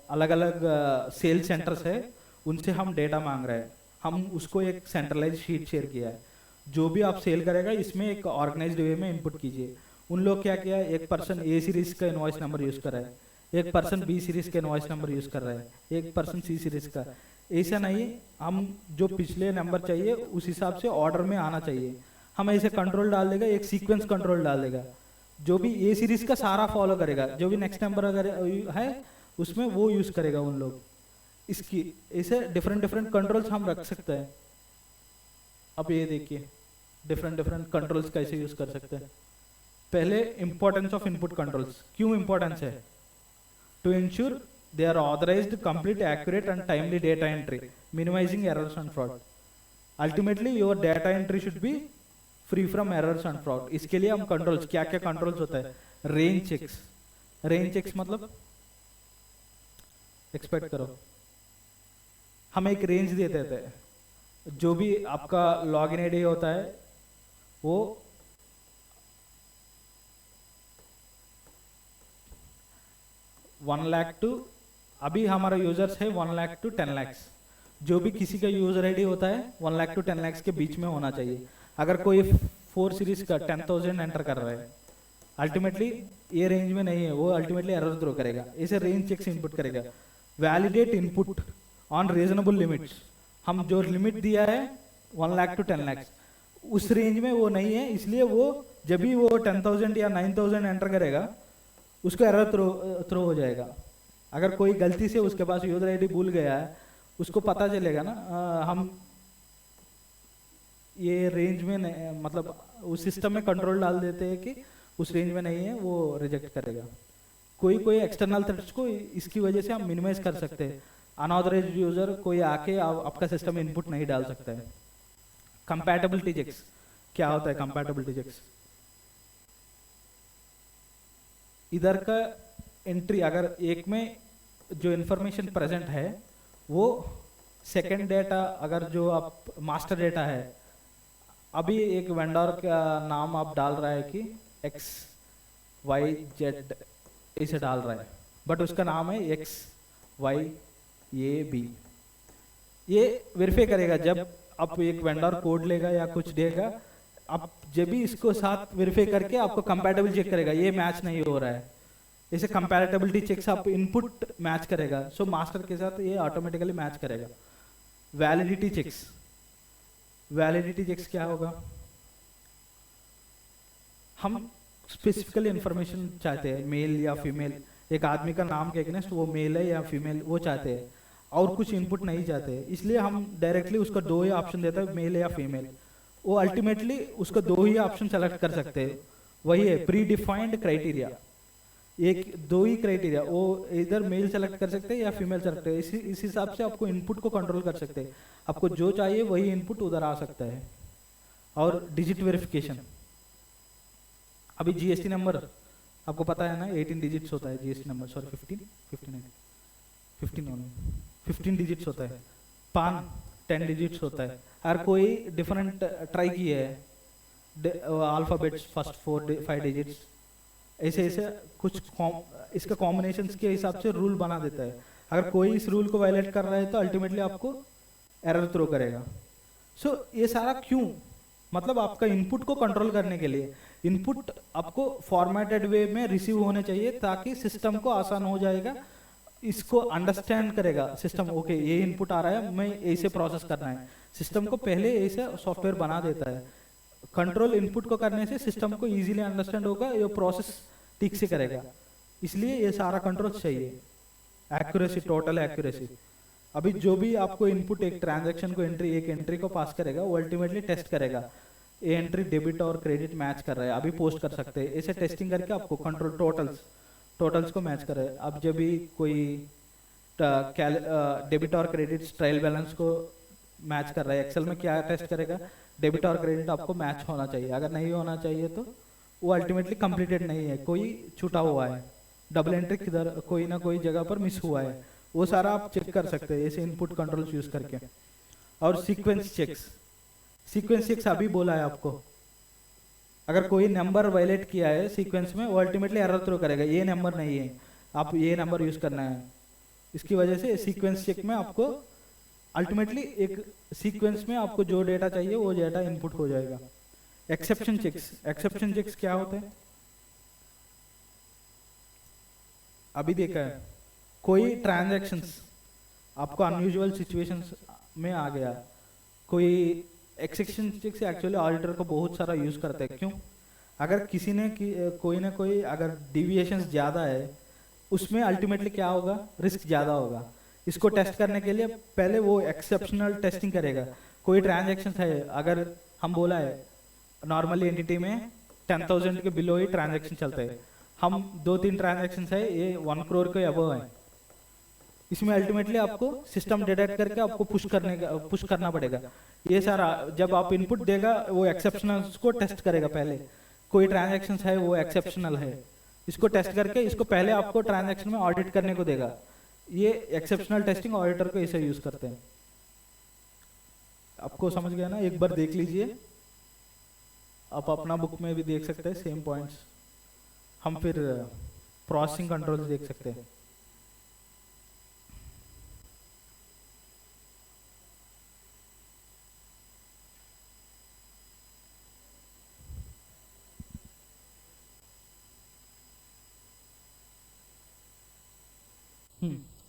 अलग अलग सेल्स सेंटर्स है, उनसे हम डेटा मांग रहे हैं, हम उसको एक सेंट्रलाइज शीट शेयर किया है, जो भी आप सेल करेगा इसमें एक ऑर्गेनाइज्ड वे में इनपुट कीजिए। उन लोग क्या किया, एक पर्सन ए सीरीज का इनवॉइस नंबर यूज कर रहा है, एक पर्सन बी सीरीज का इनवॉइस नंबर यूज कर रहा है, एक पर्सन सी सीरीज का। ऐसा नहीं, हम जो पिछले नंबर चाहिए उस हिसाब से ऑर्डर में आना चाहिए, हम ऐसे कंट्रोल डाल देगा, एक सीक्वेंस कंट्रोल डाल देगा, जो भी ए सीरीज का सारा फॉलो करेगा, जो भी नेक्स्ट नंबर अगर है उसमें वो यूज करेगा उन लोग। इसकी ऐसे डिफरेंट डिफरेंट कंट्रोल्स हम रख सकते हैं। अब ये देखिए डिफरेंट डिफरेंट कंट्रोल्स कैसे यूज कर सकते हैं। पहले इंपॉर्टेंस ऑफ इनपुट कंट्रोल्स, क्यों इंपॉर्टेंस है, to ensure they are authorized, complete, accurate and timely data entry, minimizing errors and fraud. Ultimately your data entry should be free from errors and fraud. इसके लिए हम controls, क्या क्या controls होता है, range checks. Range checks मतलब expect करो, हम एक रेंज दे देते हैं, जो भी आपका लॉगिन आईडी होता है वो 1 लाख टू, अभी हमारा यूजर्स है 1 लाख टू 10 लाख, जो भी किसी का यूजर आईडी होता है 1 लाख टू 10 लाख के बीच में होना चाहिए। अगर कोई 4 सीरीज का 10,000 एंटर कर रहा है, अल्टीमेटली ये रेंज में नहीं है, वो अल्टीमेटली एरर थ्रो करेगा। ऐसे रेंज चेक्स इनपुट करेगा। Validate input on reasonable limits, हम जो लिमिट दिया है 1 लाख टू 10 लाख उस रेंज में वो नहीं है, इसलिए वो जब भी वो 10,000 या 9,000 एंटर करेगा उसको एरर थ्रो हो जाएगा। अगर कोई गलती से उसके पास यूजर आईडी भूल गया है, उसको पता चलेगा ना, हम ये रेंज में मतलब उस सिस्टम में कंट्रोल डाल देते हैं कि उस रेंज में नहीं है, वो रिजेक्ट करेगा। कोई कोई एक्सटर्नल थ्रेट्स को इसकी वजह से हम मिनिमाइज कर सकते हैं। अनऑथराइज्ड यूजर कोई आके आपका सिस्टम में इनपुट नहीं डाल सकता है। कंपैटिबिलिटी चेक्स, क्या होता है कंपैटिबिलिटी चेक्स, इधर का एंट्री अगर एक में जो इंफॉर्मेशन प्रेजेंट है वो सेकंड डेटा, अगर जो आप मास्टर डेटा है, अभी एक वेंडर का नाम आप डाल रहा है कि XYZ इसे डाल रहा है, बट उसका नाम है XYAB। ये वेरीफाई करेगा जब आप एक वेंडर कोड लेगा या कुछ देगा, आप जब भी इसको साथ वेरीफाई करके आपको कंपैटिबल चेक करेगा, ये मैच नहीं हो रहा है, इसे कंपैटिबिलिटी चेक्स आप इनपुट मैच करेगा, सो मास्टर के साथ ये ऑटोमेटिकली मैच करेगा। वैलिडिटी चेक्स, वैलिडिटी चेक्स क्या होगा, हम स्पेसिफिकली इंफॉर्मेशन चाहते हैं, मेल या फीमेल, एक आदमी का नाम के अगेंस्ट वो मेल है या फीमेल वो चाहते हैं, और कुछ इनपुट नहीं चाहते, इसलिए हम डायरेक्टली उसको 2 ही ऑप्शन देता है, मेल या फीमेल। वो अल्टीमेटली उसको 2 ही ऑप्शन सेलेक्ट कर सकते हैं, वही है प्री डिफाइंड क्राइटेरिया। एक 2 ही क्राइटेरिया, वो इधर मेल सेलेक्ट कर सकते हैं या फीमेल सेलेक्ट कर, इस हिसाब से आपको इनपुट को कंट्रोल कर सकते हैं, आपको जो चाहिए वही इनपुट उधर आ सकता है। और डिजिट वेरिफिकेशन, अभी जीएसटी नंबर आपको पता है ना 18 डिजिट्स होता है जीएसटी नंबर, सॉरी 15 डिजिट्स होता है, पान 10 डिजिट्स होता है। हर कोई डिफरेंट ट्राई किए है, अल्फाबेट्स फर्स्ट 4-5 डिजिट्स, ऐसे ऐसे कुछ इसका कॉम्बिनेशंस के हिसाब से रूल बना देता है। अगर कोई इस रूल को वायलेट कर रहा है तो अल्टीमेटली आपको एरर थ्रो करेगा। सो ये सारा क्यों, मतलब आपका इनपुट को कंट्रोल करने के लिए, इनपुट आपको फॉर्मेटेड वे में रिसीव होने चाहिए ताकि सिस्टम को आसान हो जाएगा, इसको अंडरस्टैंड करेगा सिस्टम, ओके ये इनपुट आ रहा है, मैं ऐसे प्रोसेस करना है, सिस्टम को पहले ऐसे सॉफ्टवेयर बना देता है। कंट्रोल इनपुट को करने से सिस्टम को इजीली अंडरस्टैंड होगा, ये प्रोसेस ठीक से करेगा, इसलिए ये सारा कंट्रोल चाहिए। एक्यूरेसी, टोटल एक्यूरेसी, अभी जो भी आपको इनपुट एक ट्रांजैक्शन को एक एंट्री को पास करेगा वो अल्टीमेटली टेस्ट करेगा ये एंट्री डेबिट और क्रेडिट मैच कर रहा है, अभी पोस्ट कर सकते हैं ऐसे टेस्टिंग करके आपको कंट्रोल टोटल्स को मैच कर रहा है। अब जब भी कोई डेबिट और क्रेडिट ट्रायल बैलेंस को मैच कर रहा है, एक्सेल में क्या टेस्ट करेगा, डेबिट और क्रेडिट आपको मैच होना चाहिए, अगर नहीं होना चाहिए तो वो अल्टीमेटली कंप्लीटेड नहीं है, कोई छूटा हुआ है, डबल एंट्री किधर कोई ना कोई जगह पर मिस हुआ है, वो सारा आप चेक कर सकते हैं ऐसे इनपुट कंट्रोल्स यूज करके। और सीक्वेंस चेक्स अभी बोला है आपको, अगर कोई नंबर वायलेट किया है सीक्वेंस में वो अल्टीमेटली एरर थ्रो करेगा, ये नंबर नहीं है, आप ये नंबर यूज करना है। इसकी वजह से सीक्वेंस चेक में आपको अल्टीमेटली एक सीक्वेंस में आपको जो डेटा चाहिए वो डेटा इनपुट हो जाएगा। एक्सेप्शन चेक्स क्या होते हैं अभी देखा है, कोई ट्रांजैक्शंस आपको अनयूजुअल सिचुएशंस में आ गया, कोई एक्सेप्शन चेक्स एक्चुअली ऑडिटर को बहुत सारा यूज करते हैं। क्यों? अगर किसी ने कोई ना कोई अगर डिविएशंस ज्यादा है उसमें अल्टीमेटली क्या होगा, रिस्क ज्यादा होगा। इसको टेस्ट करने के लिए पहले वो एक्सेप्शनल टेस्टिंग करेगा। कोई ट्रांजैक्शन है, अगर हम बोला है नॉर्मली एंटिटी में 10,000 के बिलो ही ट्रांजैक्शन चलता है, हम 2-3 ट्रांजैक्शन है ये 1 करोड़ के अबव है, इसमें अल्टीमेटली आपको सिस्टम डिटेक्ट करके आपको पुश करना पड़ेगा। ये सारा जब आप इनपुट देगा वो एक्सेप्शनल को टेस्ट करेगा, पहले कोई ट्रांजैक्शन है वो एक्सेप्शनल है, इसको टेस्ट करके इसको पहले आपको ट्रांजैक्शन में ऑडिट करने को देगा। ये एक्सेप्शनल टेस्टिंग ऑडिटर को इसे यूज करते हैं। आपको समझ गया ना? एक बार देख लीजिए, आप अपना बुक में भी देख सकते हैं सेम पॉइंट्स। हम फिर प्रोसेसिंग कंट्रोल्स देख सकते हैं।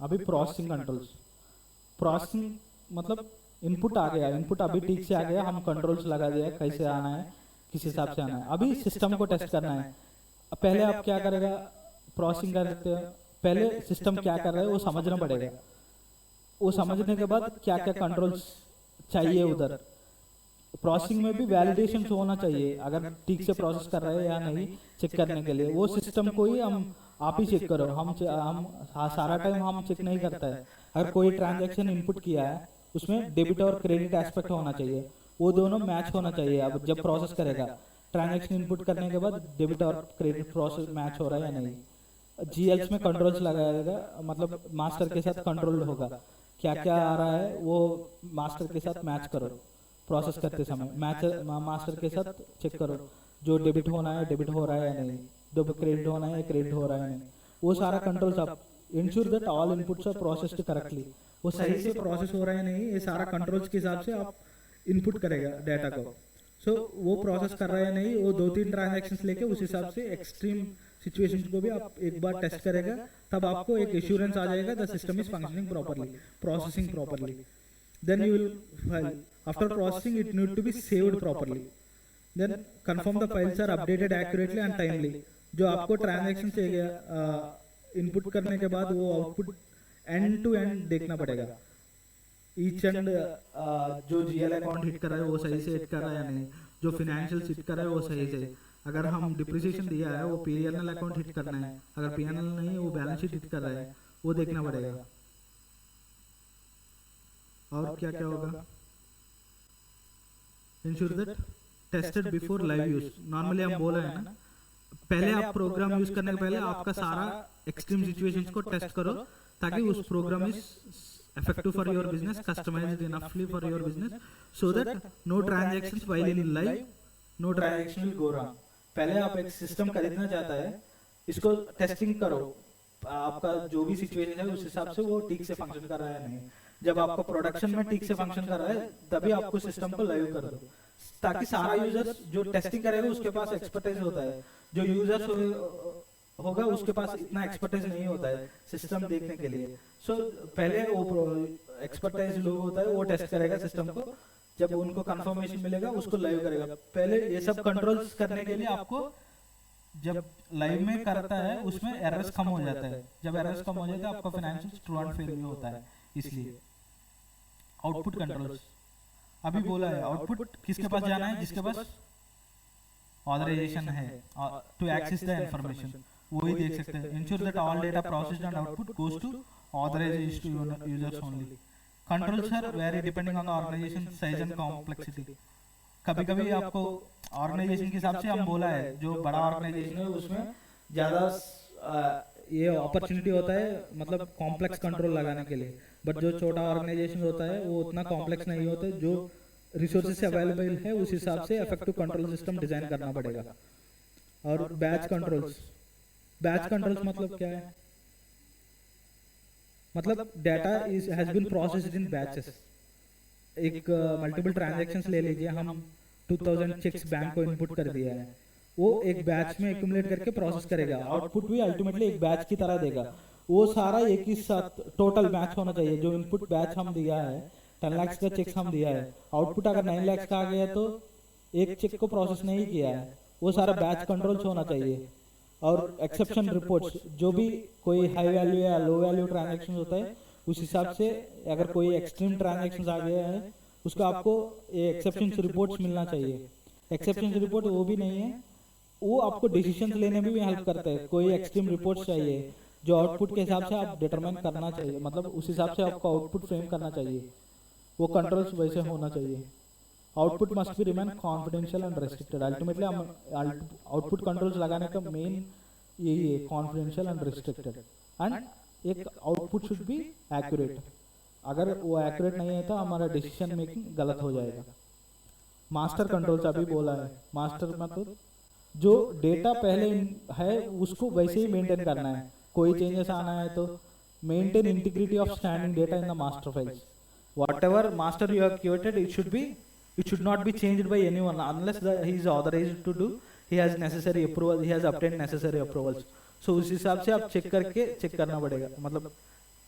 अभी प्रोसेसिंग कंट्रोल्स, प्रोसेसिंग मतलब इनपुट आ गया, इनपुट अभी ठीक से आ गया, हम कंट्रोल्स लगा दिया कैसे आना है, किस हिसाब से आना है। अभी सिस्टम को टेस्ट करना है। पहले आप क्या करेगा, प्रोसेसिंग करते हैं, पहले सिस्टम क्या कर रहा है वो समझना पड़ेगा। वो समझने के बाद क्या क्या कंट्रोल्स चाहिए उधर। प्रोसेसिंग में भी वैलिडेशन होना चाहिए, अगर ठीक से प्रोसेस कर रहा है या नहीं चेक करने के लिए वो सिस्टम को ही हम आप ही चेक करो। हम सारा टाइम हम चेक नहीं करता है। अगर कोई ट्रांजैक्शन इनपुट किया है उसमें डेबिट और क्रेडिट एस्पेक्ट होना चाहिए, वो दोनों मैच होना चाहिए। अब जब प्रोसेस करेगा ट्रांजैक्शन इनपुट करने के बाद डेबिट और क्रेडिट प्रोसेस मैच हो रहा है या नहीं। जीएल्स में कंट्रोल्स लगाएगा, मतलब मास्टर के साथ कंट्रोल होगा, क्या क्या आ रहा है वो मास्टर के साथ मैच करो। प्रोसेस करते समय मास्टर के साथ चेक करो, जो डेबिट होना है डेबिट हो रहा है या नहीं, जो क्रेडिट होना है क्रेडिट हो रहा है नहीं। वो सारा कंट्रोल्स आप ensure that all inputs are processed correctly, वो सही से प्रोसेस हो रहा है नहीं, ये सारा कंट्रोल्स के हिसाब से आप इनपुट करेगा डाटा को। सो वो प्रोसेस कर रहा है नहीं, वो 2-3 ट्रांजैक्शंस लेके उस हिसाब से एक्सट्रीम सिचुएशंस को भी आप एक बार टेस्ट करेगा, तब आपको एक एश्योरेंस आ जाएगा the system is functioning properly, processing properly. Then you will file after processing it need to be saved properly, then confirm the files are updated accurately and timely. जो आपको ट्रांजैक्शन चाहिए input करने के बाद वो output and to and देखना पड़ेगा। Each and जो जीएल अकाउंट हिट कर रहा है वो सही से हिट कर रहा है या नहीं, जो फिनेंशियल हिट कर रहा है वो सही से। अगर हम डिप्रिसिएशन दिया है वो पीएनएल अकाउंट हिट करना है, अगर पीएनएल नहीं वो बैलेंस शीट हिट कर रहा है वो देखना पड़ेगा। और क्या क्या होगा, ensure that tested before live use. Normally हम बोल रहे हैं ना, पहले आप प्रोग्राम यूज करने के पहले आपका सारा एक्सट्रीम सिचुएशंस को टेस्ट करो, ताकि उस program is effective for your business, customized enoughly for your business, so that no transactions while in live, no transaction will go wrong. पहले आप एक सिस्टम खरीदना चाहता है, इसको टेस्टिंग करो, आपका जो भी सिचुएशन है उस हिसाब से वो ठीक से फंक्शन कर रहा है नहीं। जब आपका प्रोडक्शन में ठीक से फंक्शन कर रहा है तभी आपको सिस्टम को लाइव कर दो, ताकि सारा यूजर्स जो टेस्टिंग करेगा उसके पास एक्सपर्टाइज होता है। जो यूजर्स होगा उसके पास इतना एक्सपर्टाइज नहीं होता है सिस्टम देखने के लिए। सो पहले वो एक्सपर्टाइज लोग होता है वो टेस्ट करेगा सिस्टम को, जब उनको कंफर्मेशन मिलेगा उसको लाइव करेगा। पहले ये सब कंट्रोल्स करने के लिए आपको जब लाइव में करता है उसमें एरर्स कम हो जाता है, जब एरर्स कम हो जाता है आपका फाइनेंशियल ट्रू एंड फेयर होता है। इसलिए आउटपुट कंट्रोल्स अभी बोला है, आउटपुट किसके पास जाना है, जिसके पास ऑथराइजेशन है टू एक्सेस द इंफॉर्मेशन, वही देख सकते हैं। Ensure that all data processed and output goes to authorised users only. Controls are very depending on the organisation size and complexity. कभी कभी आपको ऑर्गेनाइजेशन के हिसाब से हम बोला है, जो बड़ा ऑर्गेनाइजेशन है उसमें ज़्यादा ये अपॉर्चुनिटी होता है मतलब कॉम्प्लेक्स कंट्रोल लगाने के लिए, बट जो छोटा ऑर्गेनाइजेशन होता है वो उतना कॉम्प्लेक्स नहीं होता, जो रिसोर्सेज अवेलेबल है उस हिसाब से इफेक्टिव कंट्रोल सिस्टम डिजाइन करना पड़ेगा। और बैच कंट्रोल्स, बैच कंट्रोल्स मतलब क्या है, मतलब data is has been processed in batches. एक मल्टीपल ट्रांजैक्शंस ले लीजिए, हम 2000 चेक्स बैंक को इनपुट कर दिया है, वो एक बैच में एक्यूमुलेट करके प्रोसेस करेगा, आउटपुट भी अल्टीमेटली एक बैच की तरह देगा। वो सारा एक ही साथ टोटल मैच होना चाहिए। जो इनपुट बैच हम दिया है 10 लाख का चेक हम दिया है, आउटपुट अगर 9 लाख का आ गया तो एक चेक को प्रोसेस नहीं किया है, वो सारा बैच कंट्रोल्स होना चाहिए। और एक्सेप्शन रिपोर्ट्स, जो भी कोई हाई वैल्यू या लो वैल्यू ट्रांजैक्शन होता है उस हिसाब से, अगर कोई एक्सट्रीम ट्रांजैक्शन आ गया है उसको आपको एक्सेप्शन रिपोर्ट्स मिलना चाहिए। एक्सेप्शन रिपोर्ट वो भी नहीं है, वो आपको डिसीजन लेने में भी हेल्प करता है। कोई एक्सट्रीम रिपोर्ट्स चाहिए जो आउटपुट के हिसाब से आप डिटरमाइन करना चाहिए, मतलब उस हिसाब से आपको आउटपुट फ्रेम करना चाहिए, वो कंट्रोल्स वैसे होना चाहिए। Output must be remain confidential and restricted. Ultimately हम आउटपुट कंट्रोल्स लगाने का मेन यही है, कॉन्फिडेंशियल एंड रेस्ट्रिक्टेड, एंड एक आउटपुट शुड बी एक्यूरेट। अगर वो एक्यूरेट नहीं है तो हमारा डिसीजन मेकिंग गलत हो जाएगा। मास्टर कंट्रोल्स अभी बोला है, मास्टर मतलब जो डेटा पहले है उसको वैसे ही मेंटेन करना है, कोई चेंजेस आना है तो maintain integrity of standing data in the master files. whatever master you have created, it should not be changed by anyone unless he is authorized to do, he has necessary approval, he has obtained necessary approvals। so उस हिसाब से आप check करके check करना पड़ेगा, मतलब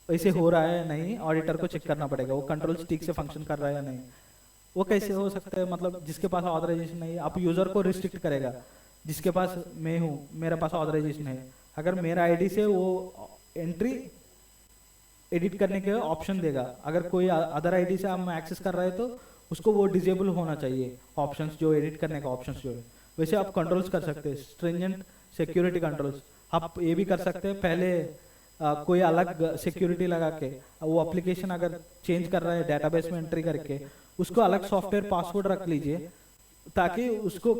ऐसे हो रहा है नहीं, ऑडिटर को चेक करना पड़ेगा वो कंट्रोल ठीक से फंक्शन कर रहा है या नहीं। वो कैसे हो सकता है, मतलब जिसके पास ऑथराइजेशन नहीं है, आप यूजर को रिस्ट्रिक्ट करेगा। जिसके पास मैं हूँ, मेरे पास ऑथराइजेशन है, अगर मेरा आईडी से वो एंट्री एडिट करने के ऑप्शन देगा, अगर कोई अदर आईडी से हम एक्सेस कर रहे हैं तो उसको वो डिजेबल होना चाहिए ऑप्शंस, जो एडिट करने का ऑप्शंस जो है। वैसे आप कंट्रोल्स कर सकते हैं, स्ट्रिंजेंट सिक्योरिटी कंट्रोल्स आप ये भी कर सकते हैं। पहले कोई अलग सिक्योरिटी लगा के वो एप्लीकेशन अगर चेंज कर रहा है डेटाबेस में एंट्री करके, उसको अलग सॉफ्टवेयर पासवर्ड रख लीजिए, ताकि उसको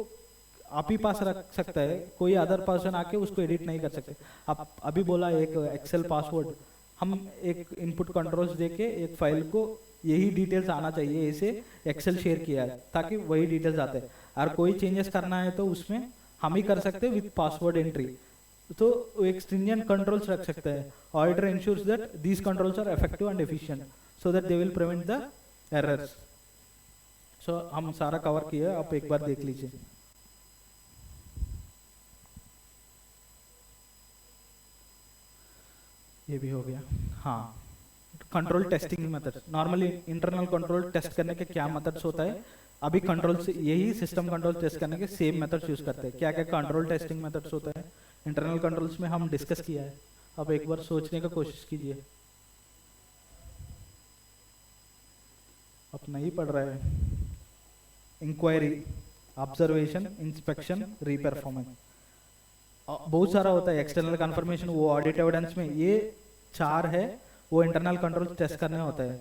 आप ही पास रख सकता है, कोई अदर पर्सन आके उसको एडिट नहीं कर सकते। आप अभी बोला एक एक्सेल पासवर्ड, हम एक इनपुट कंट्रोल्स देके एक फाइल को यही डिटेल्स आना चाहिए, ऐसे एक्सेल शेयर किया है ताकि वही डिटेल्स आते हैं। अगर कोई चेंजेस करना है तो उसमें हम ही कर सकते हैं विद पासवर्ड एंट्री, तो एक स्ट्रिंजेंट कंट्रोल्स रख सकते हैं। Auditor ensures that these controls are effective and efficient so that they will prevent the errors. So हम सारा कवर किया, आप एक बार देख लीजिए। ये भी हो गया। हाँ, control testing method, normally internal control test करने के क्या मेथड्स होता है, अभी कंट्रोल से यही सिस्टम कंट्रोल टेस्ट करने के सेम मेथड्स यूज करते हैं। क्या क्या कंट्रोल टेस्टिंग मेथड्स होता है इंटरनल कंट्रोल्स में हम डिस्कस किया है, अब एक बार सोचने का कोशिश कीजिए। अब नहीं पढ़ रहा है। इंक्वायरी, ऑब्जर्वेशन, इंस्पेक्शन, रीपरफॉर्मेंस, बहुत सारा होता है। एक्सटर्नल कंफर्मेशन, वो ऑडिट एविडेंस में ये 4 है, वो इंटरनल कंट्रोल टेस्ट करने होता है।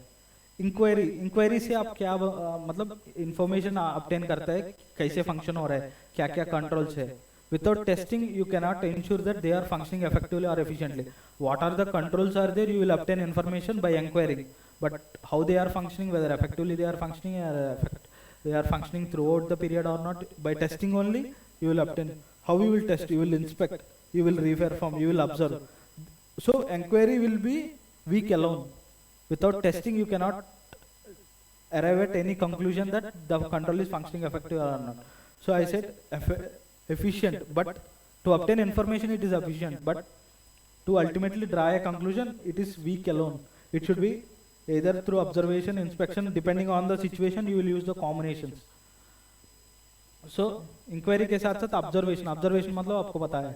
इंक्वायरी से आप क्या मतलब इंफॉर्मेशन ऑब्टेन करता है, कैसे फंक्शन हो रहा है, क्या क्या कंट्रोल्स है। Without testing you cannot ensure that they are functioning effectively और efficiently. What are the controls are there, you will obtain information by inquiring, but how they are functioning, whether effectively they are functioning or they are functioning throughout the period or not, by testing only you will obtain. How you will test, you will inspect, you will reperform, you will observe. So inquiry will be weak alone. Without testing you cannot arrive at any conclusion that the control is functioning effective or not. So I said efficient, but to obtain information it is efficient, but to ultimately draw a conclusion it is weak alone. It should be either through observation, inspection, depending on the situation you will use the combinations. So inquiry के साथ साथ observation, observation मतलब आपको पता है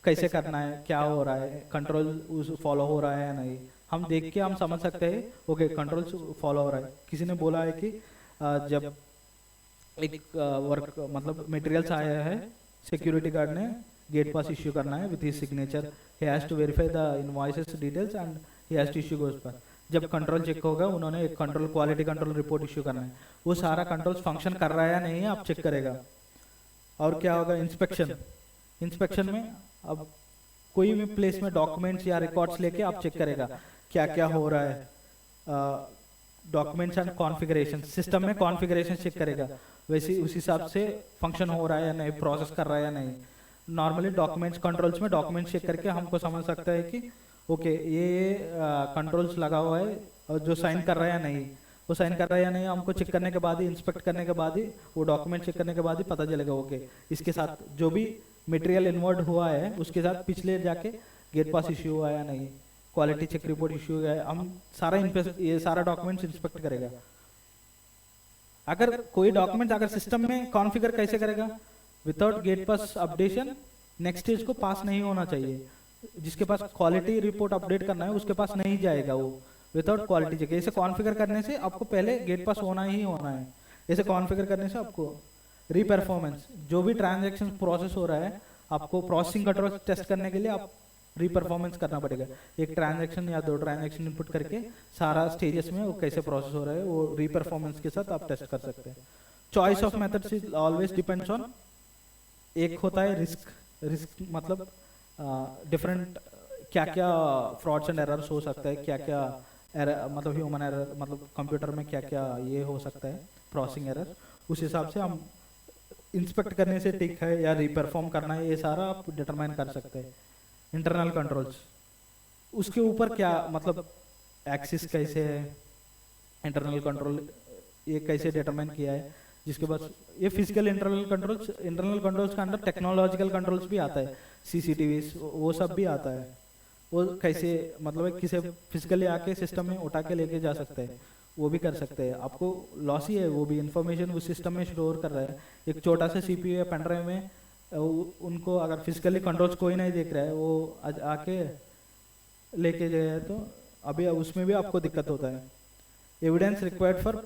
कैसे करना है, क्या हो रहा है, कंट्रोल फॉलो हो रहा है या नहीं, हम देख के हम समझ सकते हैं ओके कंट्रोल्स फॉलो हो रहा है। किसी ने बोला है कि जब एक वर्क मतलब मटेरियल्स आया है, सिक्योरिटी गार्ड ने गेट पास इश्यू करना है with his signature, he has to verify the invoices details and he has to issue गोस पर। जब कंट्रोल चेक होगा, उन्होंने एक control quality control report issue करना है, वो सारा कंट्रोल्स फंक्शन कर रहा है या नहीं है आप चेक करेगा। और क्या होगा, इंस्पेक्शन। इंस्पेक्शन में अब कोई भी प्लेस में डॉक्यूमेंट्स या रिकॉर्ड्स लेके आप चेक करेगा क्या क्या हो रहा है। डॉक्यूमेंट्स एंड कॉन्फ़िगरेशन, सिस्टम में कॉन्फ़िगरेशन चेक करेगा, वैसे उस हिसाब से फंक्शन हो रहा है या नहीं, प्रोसेस कर रहा है या नहीं। नॉर्मली डॉक्यूमेंट्स कंट्रोल्स में डॉक्यूमेंट्स चेक करके हमको समझ सकता है कि ओके ये कंट्रोल्स लगा हुआ है और जो साइन कर रहा है या नहीं, वो साइन कर रहा है या नहीं हमको चेक करने के बाद ही, इंस्पेक्ट करने के बाद ही, वो डॉक्यूमेंट चेक करने के बाद ही पता चलेगा ओके इसके साथ जो भी मटेरियल इन्वॉल्व हुआ है उसके साथ पिछले जाके गेट पास इश्यू हुआ है या नहीं, क्वालिटी चेक रिपोर्ट इश्यू है, हम सारा ये सारा डॉक्यूमेंट्स इंस्पेक्ट करेगा। अगर कोई डॉक्यूमेंट अगर सिस्टम में कॉन्फ़िगर कैसे करेगा, विदाउट गेट पास अपडेशन नेक्स्ट स्टेज को पास नहीं होना चाहिए। जिसके पास क्वालिटी रिपोर्ट अपडेट करना है उसके पास नहीं जाएगा वो विदाउट क्वालिटी चेक। ऐसे कॉन्फ़िगर करने से आपको पहले गेट पास होना ही होना है। ऐसे कॉन्फ़िगर करने से आपको रीपरफॉर्मेंस, जो भी ट्रांजैक्शन प्रोसेस हो रहा है, आपको प्रोसेसिंग कंट्रोल टेस्ट करने के लिए आप रीपरफॉर्मेंस करना पड़ेगा। एक ट्रांजैक्शन या 2 ट्रांजैक्शन इनपुट करके सारा स्टेजेस में वो कैसे प्रोसेस हो रहा है वो रीपरफॉर्मेंस के साथ आप टेस्ट कर सकते हैं। Choice of methods is always depends on, एक होता है रिस्क मतलब डिफरेंट क्या क्या फ्रॉड्स एंड एरर्स हो सकता है, क्या क्या एरर मतलब ह्यूमन एरर मतलब कंप्यूटर में क्या क्या ये हो सकता है प्रोसेसिंग एरर, उस हिसाब से हम इंस्पेक्ट करने से ठीक है या रीपरफॉर्म करना है, ये सारा आप डिटरमाइन कर सकते हैं। इंटरनल कंट्रोल्स, उसके ऊपर क्या मतलब एक्सिस कैसे है, इंटरनल कंट्रोल ये कैसे डिटरमाइन किया है, जिसके बाद ये फिजिकल इंटरनल कंट्रोल्स के अंदर टेक्नोलॉजिकल कंट्रोल्स भी आता है, सीसीटीवी वो सब भी आता है। वो कैसे मतलब किसे फिजिकली आके सिस्टम में उठा के लेके जा सकते हैं, वो भी कर सकते हैं। आपको लॉस ही है, वो भी इंफॉर्मेशन उस सिस्टम में स्टोर कर रहा है। एक छोटा सा सीपीयू या पेन ड्राइव में उनको अगर फिजिकली कंट्रोल्स कोई नहीं देख रहा है, वो आके लेके जाए तो अभी उसमें भी आपको दिक्कत होता है। Evidence required for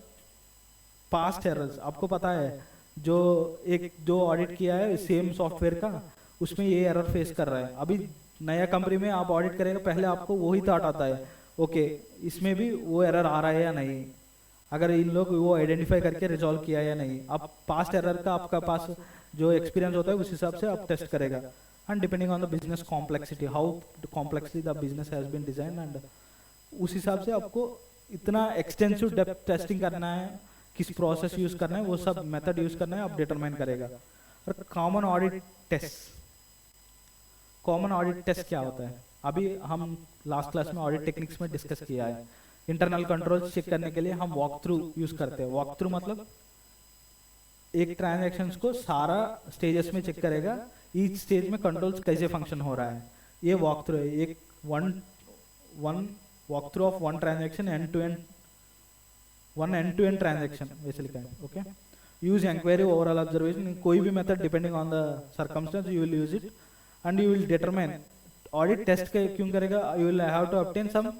past errors, आपको पता है जो ऑडिट किया है सेम सॉफ्टवेयर का, उसमें ये एरर फेस कर रहा है। अभी नया कंपनी में आप ऑडिट करेगा, पहले आपको वही थॉट आता है ओके इसमें भी वो एरर आ रहा है या नहीं, अगर इन लोग वो आइडेंटिफाई करके रिजॉल्व किया या नहीं। आप पास्ट एरर का आपका पास जो एक्सपीरियंस होता है उस हिसाब से आप टेस्ट करेगा। And depending on the business complexity, how complexly the business has been design, and उस हिसाब से आपको इतना एक्सटेंसिव डेप्थ टेस्टिंग करना है, किस प्रोसेस यूज करना है, वो सब मेथड यूज करना है, आप डिटरमाइन करेगा। और common audit test, common audit test क्या होता है, अभी हम लास्ट क्लास में ऑडिट टेक्निक्स में डिस्कस किया है। इंटरनल कंट्रोल्स चेक करने के लिए हम वॉक थ्रू यूज करते हैं। वॉक थ्रू मतलब एक ट्रांजैक्शंस को सारा स्टेजेस में चेक करेगा, ईच स्टेज में कंट्रोल्स कैसे फंक्शन हो रहा है, ये वॉक थ्रू है। एक one walk through of one transaction end to end transaction वैसे लिखा है। Okay, use inquiry overall observation, कोई भी method depending on the circumstance you will use it and you will determine. Audit test क्यों करेगा, you will have to obtain some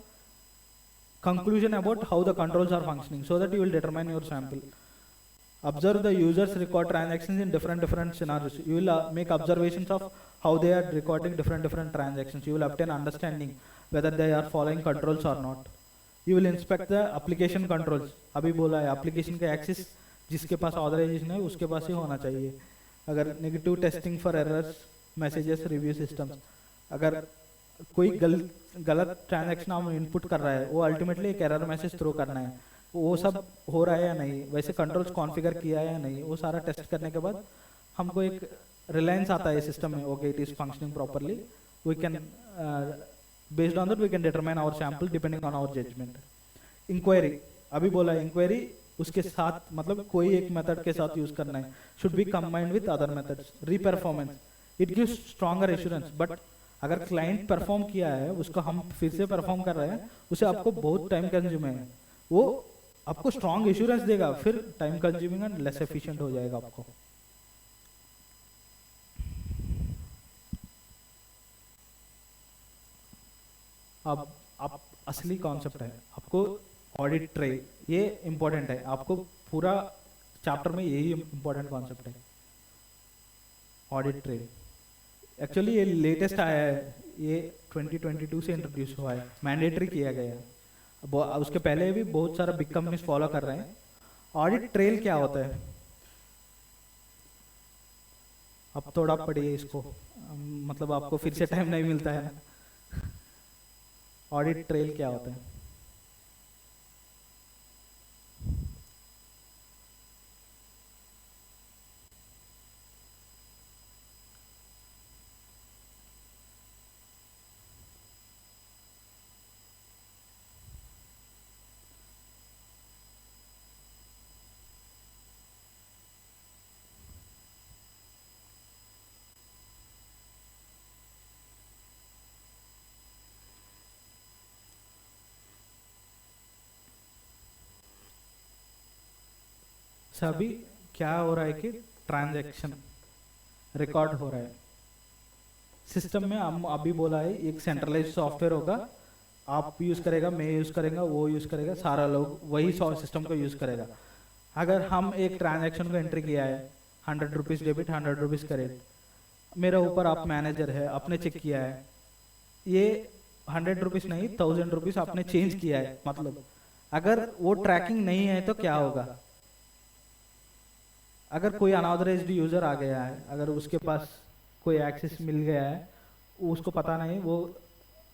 conclusion about how the controls are functioning so that you will determine your sample. Observe the users record transactions in different scenarios. You will make observations of how they are recording different transactions. You will obtain understanding whether they are following controls or not. You will inspect the application controls. अभी बोला है application का access जिसके पास authorization है उसके पास ही होना चाहिए। अगर negative testing for errors, messages, review systems, अगर कोई गलत ट्रांजैक्शन हम इनपुट कर रहा है, वो अल्टीमेटली एक एरर मैसेज थ्रो करना है, वो सब हो रहा है या नहीं, वैसे कंट्रोल्स कॉन्फ़िगर किया है या नहीं, वो सारा टेस्ट करने के बाद हमको एक रिलायंस आता है सिस्टम में, okay it is functioning properly, we can based on that we can determine our sample depending on our judgement. Inquiry, अभी बोला इंक्वायरी उसके साथ मतलब कोई एक मेथड के साथ यूज करना है, should be combined with other methods. Reperformance, it gives stronger assurance, but अगर क्लाइंट परफॉर्म किया है उसको हम फिर से परफॉर्म कर रहे हैं, उसे आपको बहुत टाइम कंज्यूम है, वो आपको स्ट्रॉन्ग एश्योरेंस देगा, फिर time consuming and less efficient हो जाएगा आपको। अब असली कॉन्सेप्ट है। आपको ऑडिट ट्रेल ये इंपॉर्टेंट है, आपको पूरा चैप्टर में यही इंपॉर्टेंट कॉन्सेप्ट है, ऑडिट ट्रेल। एक्चुअली ये लेटेस्ट आया है, ये 2022 से इंट्रोड्यूस हुआ है, मैंडेटरी किया गया है। उसके पहले भी बहुत सारा बिग कंपनीज फॉलो कर रहे हैं। ऑडिट ट्रेल क्या होता है, अब थोड़ा पढ़िए इसको, मतलब आपको फिर से टाइम नहीं मिलता है ना। ऑडिट ट्रेल क्या होता है? सभी क्या हो रहा है कि ट्रांजैक्शन रिकॉर्ड हो रहा है सिस्टम में। हम अभी बोला है एक सेंट्रलाइज्ड सॉफ्टवेयर होगा, आप यूज करेगा, मैं यूज करेगा, वो यूज करेगा, सारा लोग वही सिस्टम को यूज करेगा। अगर हम एक ट्रांजैक्शन को एंट्री किया है, 100 रुपीज डेबिट, 100 रुपीज क्रेडिट, मेरे ऊपर आप मैनेजर है, आपने चेक किया है, ये 100 रुपीज नहीं 1000 रुपीज आपने चेंज किया है, मतलब अगर वो ट्रैकिंग नहीं है तो क्या होगा? अगर कोई अनऑथराइज्ड यूजर आ गया है, अगर उसके पास कोई एक्सेस मिल गया है, उसको पता नहीं, वो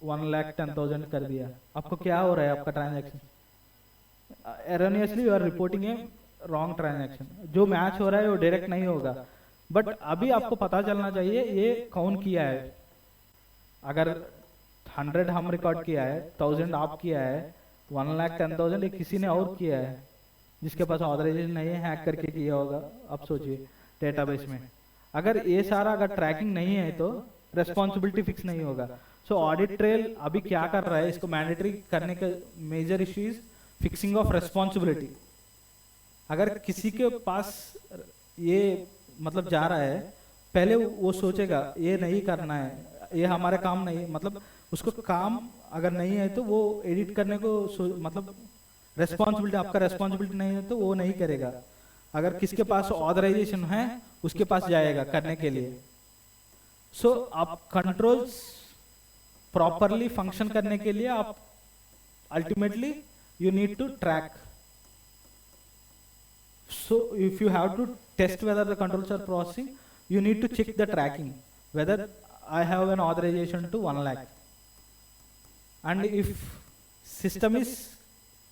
1,10,000 कर दिया, आपको क्या हो रहा है? आपका transaction erroneously you are reporting a wrong transaction. जो मैच हो रहा है वो डायरेक्ट नहीं होगा, बट अभी आपको पता चलना चाहिए ये कौन किया है। अगर 100 हम रिकॉर्ड किया है, 1000 आप किया है, 1,10,000 एक किसी ने और किया है जिसके पास ऑथराइजेशन नहीं है, हैक करके किया होगा। अब सोचिए डेटाबेस में अगर ये सारा अगर ट्रैकिंग नहीं है तो रेस्पॉन्सिबिलिटी फिक्स नहीं होगा। सो ऑडिट ट्रेल अभी क्या कर रहा है, इसको मैंडेटरी करने का major issue is fixing of responsibility. अगर किसी के पास ये मतलब जा रहा है, पहले वो सोचेगा ये नहीं करना है, ये हमारा काम नहीं है, मतलब उसको काम अगर नहीं है तो वो एडिट करने को मतलब रेस्पॉन्सिबिलिटी, आपका रेस्पॉन्सिबिलिटी नहीं है तो वो नहीं करेगा। अगर किसके पास ऑथराइजेशन है उसके पास जाएगा करने के लिए। सो आप कंट्रोल्स प्रॉपरली फंक्शन करने के लिए आप ultimately you need to track. So if you have to test whether the controls are processing, you need to check the tracking whether I have an authorization to 1 lakh, and if system is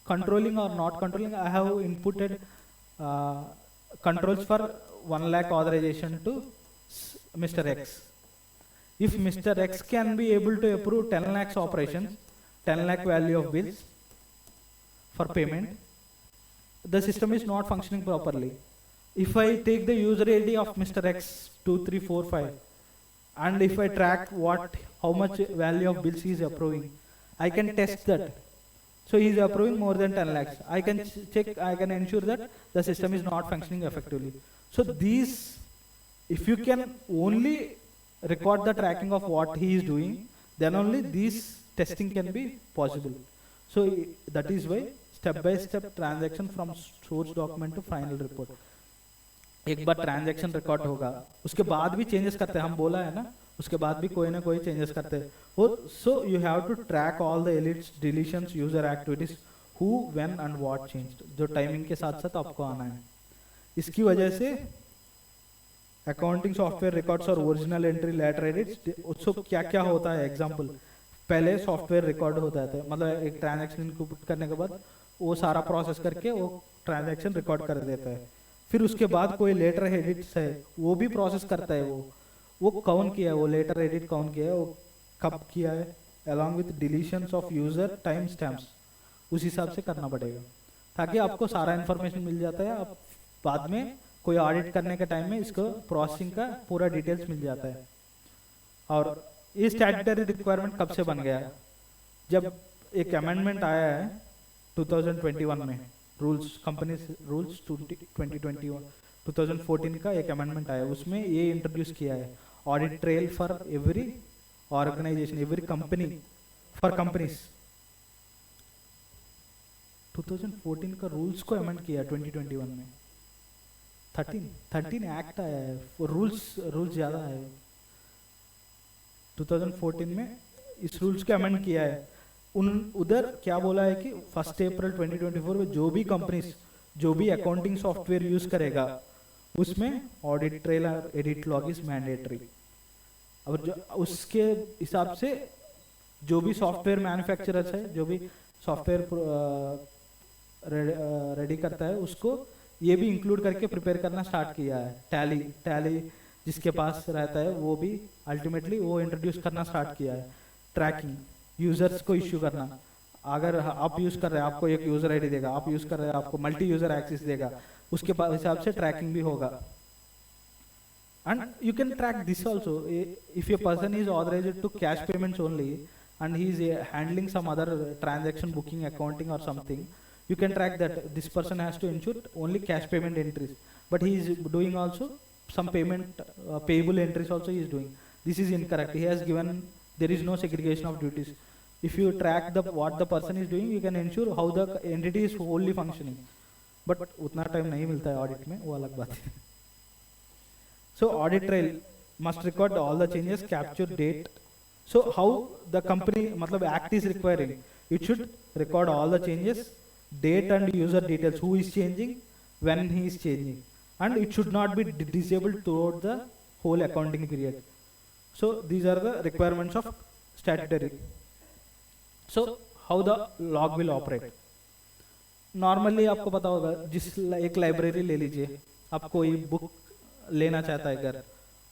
controlling or not controlling, I have inputted controls for 1 lakh authorization to Mr. X. If Mr. X can be able to approve 10 lakhs operations, 10 lakh value of bills for payment, the system is not functioning properly. If I take the user ID of Mr. X 2345 and if I track how much value of bills he is approving, I can test that. So he is approving more than 10 lakhs. I can check, I can ensure that the system is not functioning effectively. So these, if you can only record the tracking of what he is doing, then only these testing can be possible. So that is why step-by-step transaction from source document to final report. एक बार transaction record होगा, उसके बाद भी changes करते हैं, हम बोला है ना, उसके बाद भी कोई ना कोई चेंजेस करते हैं। So you have to track all the edits, deletions, user activities, who, when and what changed, जो टाइमिंग के साथ साथ आपको आना है। इसकी वजह से अकाउंटिंग सॉफ्टवेयर रिकॉर्ड्स और ओरिजिनल एंट्री लेटर एडिट्स, उसको क्या क्या होता है एग्जांपल, पहले सॉफ्टवेयर रिकॉर्ड होता था, मतलब एक ट्रांजैक्शन इनपुट करने के बाद वो सारा प्रोसेस करके वो ट्रांजैक्शन रिकॉर्ड कर देता है। फिर उसके बाद कोई लेटर एडिट्स है वो भी प्रोसेस करता है, वो कौन किया है, वो लेटर एडिट कौन किया है, वो कब किया है, along with deletions of user time stamps, उस हिसाब से करना पड़ेगा ताकि आपको सारा इन्फॉर्मेशन मिल जाता है। आप बाद में कोई ऑडिट करने के टाइम में इसको प्रोसेसिंग का पूरा डिटेल्स मिल जाता है। और ये स्टैट्यूटरी रिक्वायरमेंट कब से बन गया? जब एक अमेंडमेंट आया है 2021 में, रूल्स, कंपनी रूल्स 2021 2014 का एक अमेंडमेंट आया, उसमें ये इंट्रोड्यूस किया है audit trail for every organisation, every company, for companies. 2014 का रूल्स को अमेंड किया 2021 में। 13 एक्ट आया है, रूल्स ज़्यादा है। 2014 में इस रूल्स को अमेंड किया है। उधर क्या बोला है कि 1 अप्रैल 2024 में जो भी कंपनीज जो भी अकाउंटिंग सॉफ्टवेयर यूज करेगा उसमें ऑडिट ट्रेल और एडिट लॉग इज मैंडेटरी। और जो उसके हिसाब से जो भी सॉफ्टवेयर मैन्युफैक्चरर्स है, जो भी सॉफ्टवेयर रेडी करता है, उसको ये भी इंक्लूड करके प्रिपेयर करना स्टार्ट किया है। टैली जिसके पास रहता है वो भी अल्टीमेटली वो इंट्रोड्यूस करना स्टार्ट किया है। ट्रैकिंग, यूजर्स को इश्यू करना, अगर आप यूज कर रहे हैं आपको एक यूजर आईडी देगा, आप यूज कर रहे हैं आपको मल्टी यूजर एक्सेस देगा, उसके हिसाब से ट्रैकिंग भी होगा। And you can track this also if a person is authorised to cash payments only and he is handling some other transaction, booking, accounting or something, you can track that this person has to ensure only cash payment entries, but he is doing also some payment payable entries also he is doing. This is incorrect. He has given, there is no segregation of duties. If you track the what the person is doing, you can ensure how the entity is wholly functioning, but उतना time नहीं मिलता है audit में, वो अलग बात है। So audit trail must record all the changes, capture date. So how the company मतलब act is requiring, it should record all the changes, date and user details, who is changing, when he is changing, and it should not be disabled throughout the whole accounting period. So these are the requirements of statutory. So how the log will operate? Normally आपको पता होगा, जिस एक library ले लीजिए, आप कोई book लेना चाहता है घर,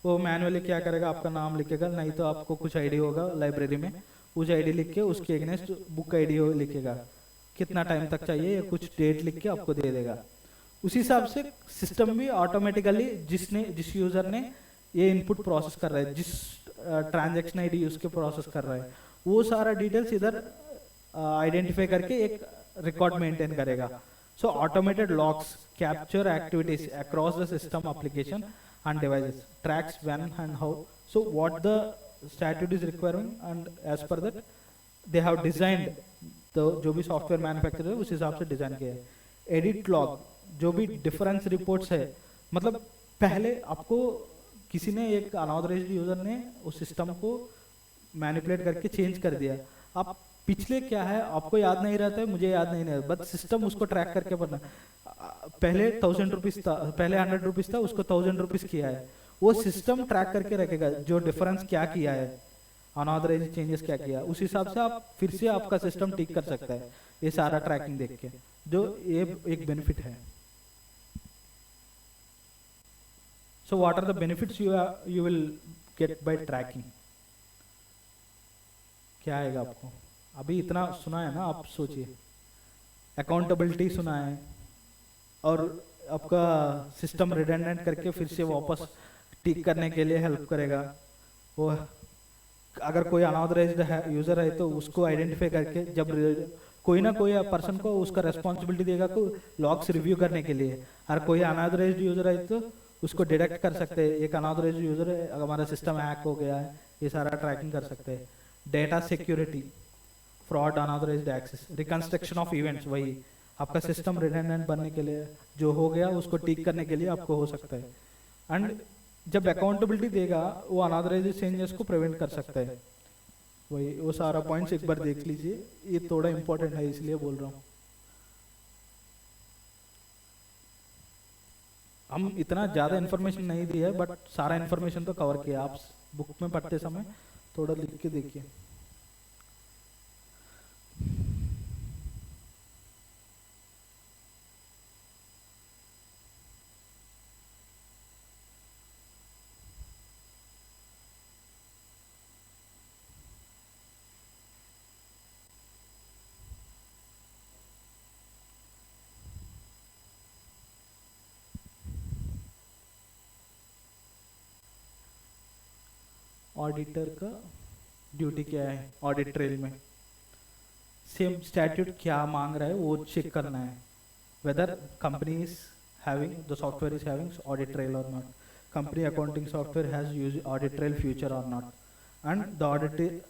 वो मैनुअली क्या करेगा, आपका नाम लिखेगा, नहीं तो आपको कुछ आईडी होगा लाइब्रेरी में, उस आईडी लिख के उसके अगेंस्ट बुक आईडी लिखेगा, कितना टाइम तक चाहिए, या कुछ डेट लिख के आपको दे देगा। उसी हिसाब से सिस्टम भी ऑटोमेटिकली जिस यूजर ने ये इनपुट प्रोसेस कर रहा है, जिस ट्रांजैक्शन आईडी उसके प्रोसेस कर रहा है, वो सारा डिटेल्स इधर आइडेंटिफाई करके एक रिकॉर्ड मेंटेन करेगा। So automated logs capture activities across the system application and devices, tracks when and how. So what the statute is requiring, and as per that they have designed the जो भी software manufacturer है उस हिसाब से design किया है। Edit log, जो भी डिफरेंस रिपोर्ट्स है, मतलब पहले आपको किसी ने, एक अनऑथराइज्ड यूजर ने उस सिस्टम को मैनिपुलेट करके चेंज कर दिया, आप पिछले क्या है आपको याद नहीं रहता है, मुझे याद नहीं रहता, बट सिस्टम उसको ट्रैक करके पढ़ना। पहले 1000 रुपीज था, पहले 100 रुपीज था, उसको 1000 रुपीज किया है, वो सिस्टम ट्रैक करके रखेगा जो डिफरेंस क्या किया है, अनऑथराइज्ड चेंजेस क्या किया, उस हिसाब से आप फिर से आपका सिस्टम ठीक कर सकता है ये सारा ट्रैकिंग देख के, जो ये एक बेनिफिट है। So what are the benefits you will get by tracking? क्या आएगा आपको? अभी इतना सुना है ना, आप सोचिए, अकाउंटेबिलिटी सुना है, और आपका सिस्टम रिडंडेंट करके फिर से वापस ठीक करने के लिए हेल्प करेगा। वो अगर कोई अनऑथराइज्ड यूजर है तो उसको आइडेंटिफाई करके, जब कोई ना कोई पर्सन को उसका रेस्पॉन्सिबिलिटी देगा को लॉग्स रिव्यू करने के लिए, और कोई अनऑथराइज्ड यूजर है तो उसको डिटेक्ट कर सकते हैं, एक अनऑथराइज्ड यूजर है, हमारा सिस्टम हैक हो गया है, ये सारा ट्रैकिंग कर सकते हैं। Data security, fraud, unauthorised access, reconstruction of events, वही आपका सिस्टम रिडंडेंट बनने के लिए, जो हो गया उसको ठीक करने के लिए आपको हो सकता है। एंड जब अकाउंटेबिलिटी देगा वो अनऑथराइज्ड चेंजेस को प्रिवेंट कर सकता है। वही वो सारा पॉइंट्स एक बार देख लीजिए, ये थोड़ा इंपॉर्टेंट है इसलिए बोल रहा हूँ। हम इतना ज़्यादा इन्फॉर्मेशन नहीं दी है, बट सारा इन्फॉर्मेशन तो कवर किया। आप बुक में पढ़ते समय थोड़ा लिख के देखिए। ऑडिटर का ड्यूटी क्या है ऑडिट ट्रेल में? सेम स्टैट्यूट क्या मांग रहा है वो चेक करना है, whether company is having the software is having audit trail और not, company accounting software has use audit trail feature और नॉट, एंड द ऑडिट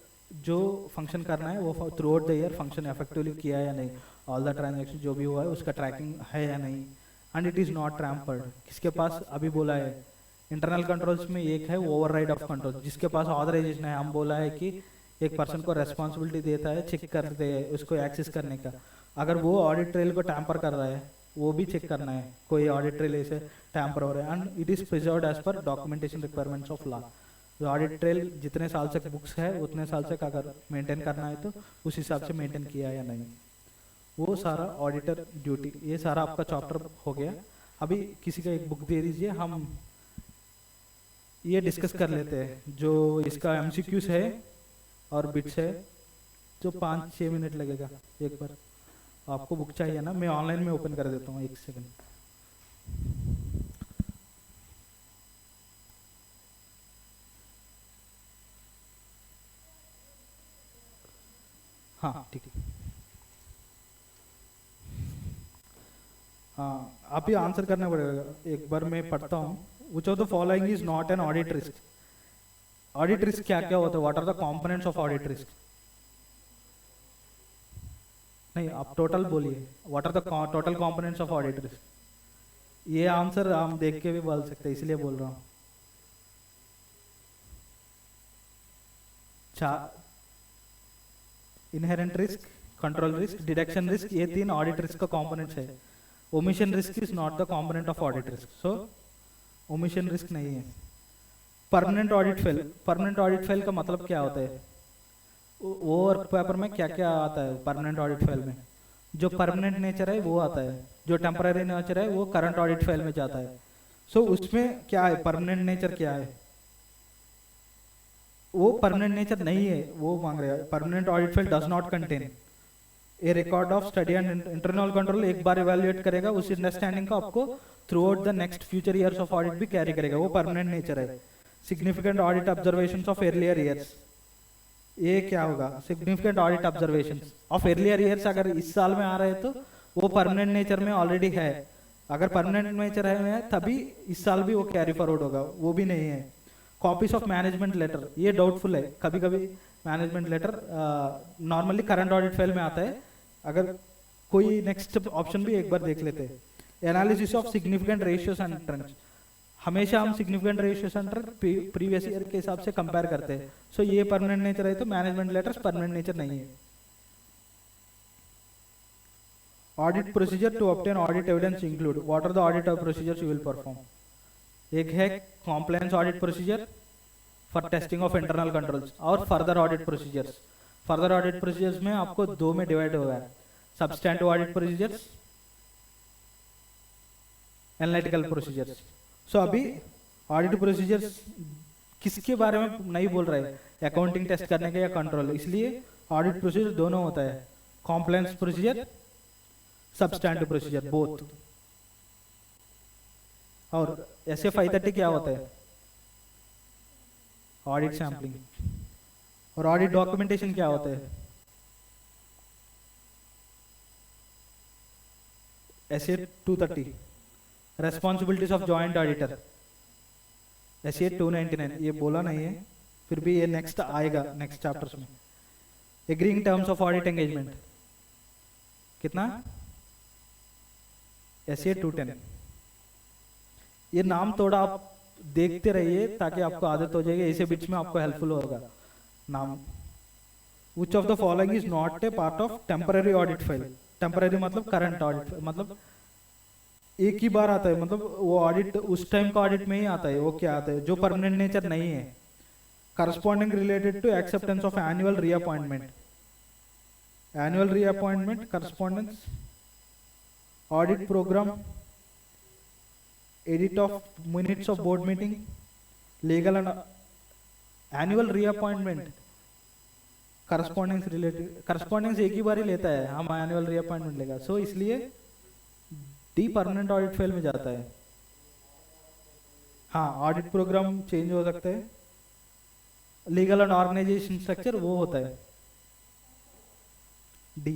जो फंक्शन करना है वो throughout the year function effectively किया या नहीं, ऑल द ट्रांजेक्शन जो भी हुआ है उसका ट्रैकिंग है या नहीं, एंड इट इज़ नॉट ट्रैम्पर्ड। किसके पास अभी बोला है इंटरनल कंट्रोल्स में एक है ओवरराइड ऑफ कंट्रोल, जिसके पास ऑथराइजेशन है, हम बोला है कि एक पर्सन को रेस्पॉन्सिबिलिटी देता है चेक करते हैं उसको एक्सेस करने का, अगर वो ऑडिट ट्रेल को टैम्पर कर रहा है वो भी चेक करना है, कोई ऑडिट ट्रेल ऐसे टैम्पर हो रहा है, and it is preserved as per documentation requirements of law. जो ऑडिट ट्रेल जितने साल तक बुक्स है उतने साल तक अगर मेंटेन करना है तो उस हिसाब से मेंटेन किया या नहीं, वो सारा ऑडिटर ड्यूटी। ये सारा आपका चैप्टर हो गया। अभी किसी का एक बुक दे दीजिए, हम ये डिस्कस कर लेते हैं। जो इसका एमसीक्यूज है और बिट्स है जो 5-6 मिनट लगेगा एक बार। आपको बुक चाहिए ना, मैं ऑनलाइन में ओपन कर देता हूँ, एक सेकंड। हाँ ठीक है, हाँ आप ही आंसर करना पड़ेगा। एक बार मैं पढ़ता हूँ। Which of the following is not an audit risk. Audit risk क्या क्या होता है, what are the components of audit risk? नहीं, आप टोटल बोलिए, what are the total components of audit risk. ये आंसर हम देख के भी बोल सकते हैं, इसलिए बोल रहा हूँ। Inherent risk, control risk, deduction risk, ये 3 ऑडिट रिस्क का कंपोनेंट्स है। Omission risk is not the component of audit risk, so omission risk नहीं है। Permanent audit fail, permanent audit fail का मतलब क्या होता है? वो वर्क पेपर में क्या क्या आता है परमानेंट ऑडिट फेल में? जो परमानेंट नेचर है वो आता है, जो टेम्पररी नेचर है वो करंट ऑडिट फेल में जाता है। सो उसमें क्या है, परमानेंट नेचर क्या है? वो परमानेंट नेचर नहीं है, वो मांग रहे हैं। Permanent audit fail does not contain a record of study and internal control. एक बार इवेल्युएट करेगा, उस अंडरस्टैंडिंग को आपको through out the next future years of audit भी कैरी करेगा, वो परमानेंट नेचर है। Significant audit observations of earlier years, ये क्या होगा? Significant audit observations of earlier years अगर इस साल में आ रहे हैं तो वो परमानेंट नेचर में ऑलरेडी है। अगर परमानेंट नेचर है तभी इस साल भी वो कैरी फॉरवर्ड होगा, वो भी नहीं है। कॉपीज ऑफ मैनेजमेंट लेटर, ये डाउटफुल है। कभी कभी management letter normally current audit file में आता है। अगर कोई नेक्स्ट ऑप्शन भी एक बार देख लेते हैं। Analysis of significant ratios and trends, हमेशा हम significant ratios and previous year के हिसाब से कंपेयर करते हैं। सो ये परमानेंट नेचर है तो मैनेजमेंट लेटर्स परमानेंट नेचर नहीं है। Audit procedure to obtain audit evidence include, what are the audit procedures you will perform? एक है compliance audit procedure for testing of internal controls और further audit procedures. Further audit procedures में आपको 2 में divide होगा, substantive audit procedures, analytical procedures. So अभी audit procedures किसके बारे में नहीं बोल रहे, अकाउंटिंग टेस्ट करने के या कंट्रोल, इसलिए ऑडिट प्रोसीजर दोनों होता है, compliance procedure, substantive procedure, both. और ऐसे 530 क्या होता है? Audit sampling. और ऑडिट डॉक्यूमेंटेशन क्या होता है? SA 230, responsibilities of joint auditor. SA 299, ये बोला नहीं है फिर भी ये नेक्स्ट आएगा नेक्स्ट चैप्टर्स में। Agreeing terms of audit engagement कितना? एसए 210। ये नाम थोड़ा आप देखते रहिए ताकि आपको आदत हो जाएगी, ऐसे बीच में आपको हेल्पफुल होगा नाम। विच of the following is not a part of temporary audit file? Temporary मतलब करंट ऑडिट, मतलब एक ही बार आता है, मतलब वो ऑडिट उस टाइम का ऑडिट में ही आता है। वो क्या आता है जो परमानेंट नेचर नहीं है? Corresponding related to acceptance of annual reappointment, annual reappointment, correspondence, audit program, edit of minutes of board meeting, legal and annual reappointment, correspondence related। correspondence एक ही बार ही लेता है, हम annual reappointment लेगा, सो इसलिए डी परमानेंट ऑडिट फेल में जाता है। हाँ, ऑडिट प्रोग्राम चेंज हो सकता है, लीगल एंड ऑर्गेनाइजेशन स्ट्रक्चर वो होता है डी।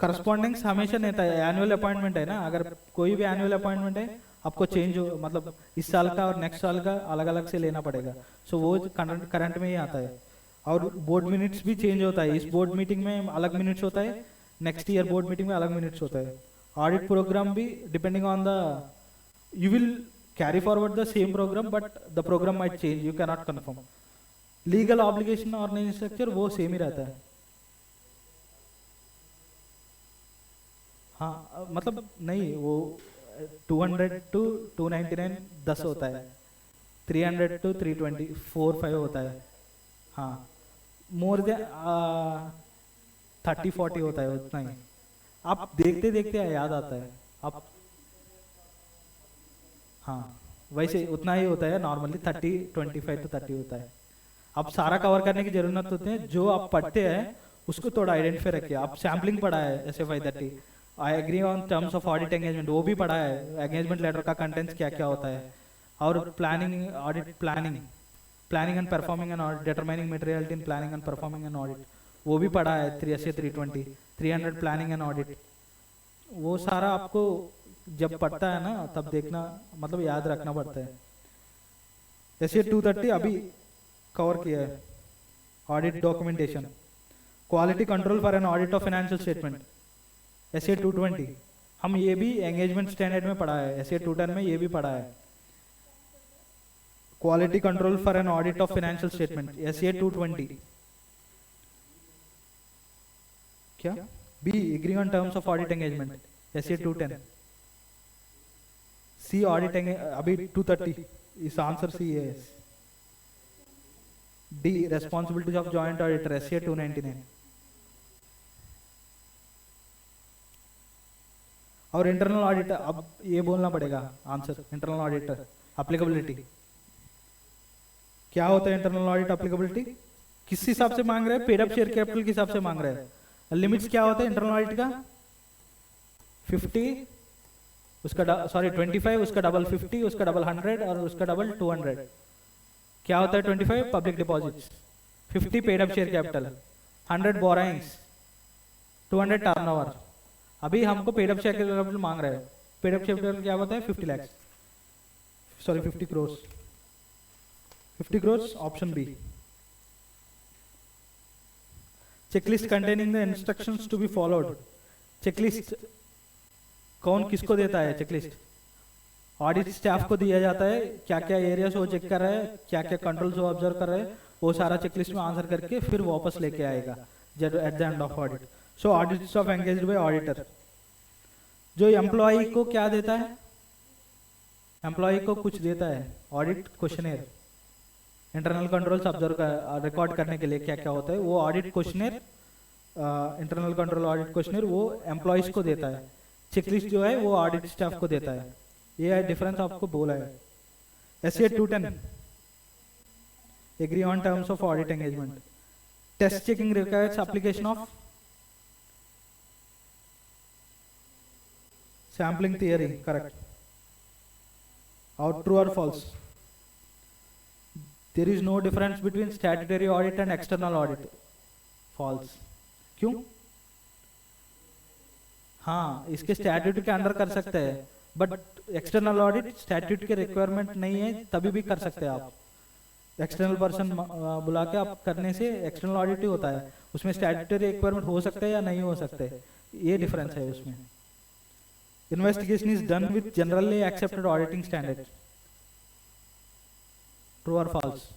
करस्पॉन्डेंस हमेशा नहीं था, एनुअल अपॉइंटमेंट है ना, अगर कोई भी एनुअल अपॉइंटमेंट है आपको चेंज हो, मतलब इस साल का और नेक्स्ट साल का अलग अलग से लेना पड़ेगा। सो वो करंट में ही आता है। और बोर्ड मिनट्स भी चेंज होता है, इस बोर्ड मीटिंग में अलग मिनट्स होता है, नेक्स्ट ईयर बोर्ड मीटिंग में अलग मिनट्स होता है. ऑडिट प्रोग्राम भी depending on the, you will carry forward the same program but the program might change, you can not confirm. Legal obligation organisation structure वो same ही रहता है. हाँ मतलब नहीं, वो 200 to 299 10 होता है, 300 to 320 4-5 होता है. हाँ मोर देन 30-40 होता है, उतना ही. आप देखते देखते याद आता है आप. हाँ वैसे उतना ही होता है नॉर्मली, 25 to 30 होता है. आप सारा कवर करने की जरूरत होती है. जो आप पढ़ते हैं उसको थोड़ा आइडेंटिफाई रखिए. आप सैम्पलिंग पढ़ा है SFI 30, I agree on terms of audit engagement वो भी पढ़ा है. एंगेजमेंट लेटर का कंटेंट्स क्या क्या होता है, और planning audit, planning and performing and audit, determining materiality in planning and performing and audit वो भी पढ़ा है. 320 300 प्लानिंग एंड ऑडिट, वो सारा आपको जब पढ़ता है ना तब देखना, मतलब याद रखना पड़ता है. SCA 230 अभी कवर किया है. Audit documentation, quality control for an audit of financial statement SCA 220. हम ये भी एंगेजमेंट स्टैंडर्ड में पढ़ा है. SCA 210 में ये भी पढ़ा है. Quality control for an audit of financial statement SCA 220. क्या B agree on terms of audit engagement SCA 210. C audit अभी 230, इस आंसर सी है. D responsibilities of joint auditor SCA 299. और इंटरनल ऑडिटर, अब ये बोलना पड़ेगा आंसर. इंटरनल ऑडिटर एप्लीकेबिलिटी क्या होता है? इंटरनल ऑडिट एप्लीकेबिलिटी किस हिसाब से मांग रहे हैं? पेड अप शेयर कैपिटल के हिसाब से मांग रहे हैं. लिमिट्स क्या होता है इंटरनल ऑडिट का? 50 उसका 25 उसका डबल 50 उसका डबल 100 और उसका डबल 200. क्या होता है? 25 public deposits, 50 paid up share capital, 100 बोराइंग्स, 200 turnover. अभी हमको पेड अप शेयर कैपिटल मांग रहे हैं. पेड अप शेयर कैपिटल क्या होता है? 50 lakh, sorry 50 crore. 50 crore option B. Checklist containing the instructions to be followed. Checklist कौन किसको देता है? चेकलिस्ट ऑडिट स्टाफ को दिया जाता है. क्या क्या एरियाज वो चेक कर रहे हैं, क्या क्या कंट्रोल्स वो ऑब्जर्व कर रहे हैं, वो सारा चेकलिस्ट में आंसर करके फिर वापस लेके आएगा at the end of audit. So audit staff engaged bye auditor. जो एम्प्लॉय को क्या देता है? एम्प्लॉय को कुछ देता है, audit questionnaire, internal controls observe record करने के लिए क्या क्या होता है वो audit questionnaire, internal control audit questionnaire वो एम्प्लॉयज को देता है. चेकलिस्ट जो है वो ऑडिट स्टाफ को देता है. ये डिफरेंस आपको बोला है. SCA 210 agree on terms of audit engagement. Test checking requires application of sampling theory. Correct. और ट्रू और false? There is no difference between statutory audit and external audit. False. क्यों? हाँ इसके स्टैट्यूट के अंडर कर सकते हैं, बट एक्सटर्नल ऑडिट स्टैट्यूट के रिक्वायरमेंट नहीं है, तभी भी कर सकते हैं आप. एक्सटर्नल पर्सन बुला के आप करने से एक्सटर्नल ऑडिट ही होता है. उसमें स्टैट्यूटरी रिक्वायरमेंट हो सकता है या नहीं हो सकते, ये डिफरेंस है उसमें. Investigation is done with generally accepted auditing standard. True और false?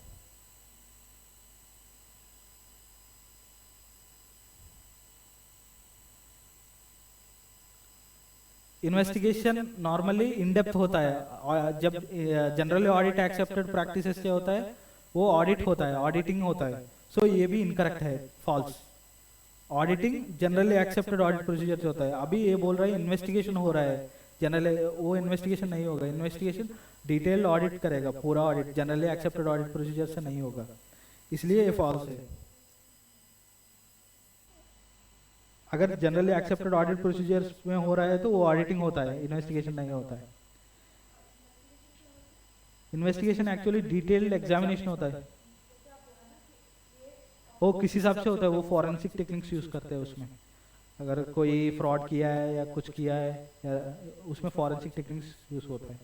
Investigation normally in depth होता है. जब जनरली ऑडिट एक्सेप्टेड प्रैक्टिसेस से होता है वो ऑडिट होता है, ऑडिटिंग होता है. सो ये भी इनकरेक्ट है, false. Auditing generally accepted audit procedure से होता है. अभी ये बोल रहा है इन्वेस्टिगेशन हो रहा है, जनरली वो इन्वेस्टिगेशन नहीं होगा. इन्वेस्टिगेशन डिटेल्ड ऑडिट करेगा, पूरा audit generally accepted audit procedure से नहीं होगा, इसलिए ये फॉल्स है. अगर जनरली एक्सेप्टेड ऑडिट प्रोसीजर्स में हो रहा है तो वो ऑडिटिंग होता है, इन्वेस्टिगेशन नहीं होता है. इन्वेस्टिगेशन एक्चुअली डिटेल्ड एग्जामिनेशन होता है. वो किस हिसाब से होता है? वो फॉरेंसिक टेक्निक्स यूज करते हैं उसमें. अगर कोई फ्रॉड किया है या कुछ किया है या उसमें फॉरेंसिक टेक्निक्स यूज होते हैं.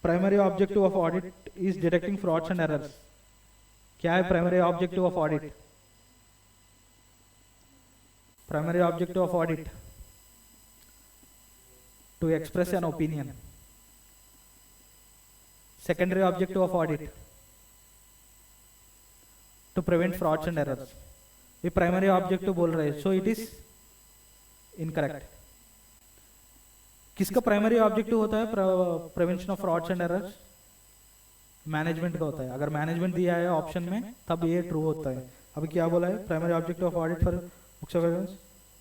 Primary objective of audit is detecting frauds and errors. क्या है primary objective of audit? Primary objective of audit to express an opinion. Secondary objective of audit to prevent frauds and errors. ये primary objective बोल रहे हैं, so it is incorrect. किसका primary objective होता है prevention of frauds and errors? Management का होता है. अगर मैनेजमेंट दिया है ऑप्शन में तब ये ट्रू होता है. अभी क्या बोला है? Primary objective of audit for books of evidence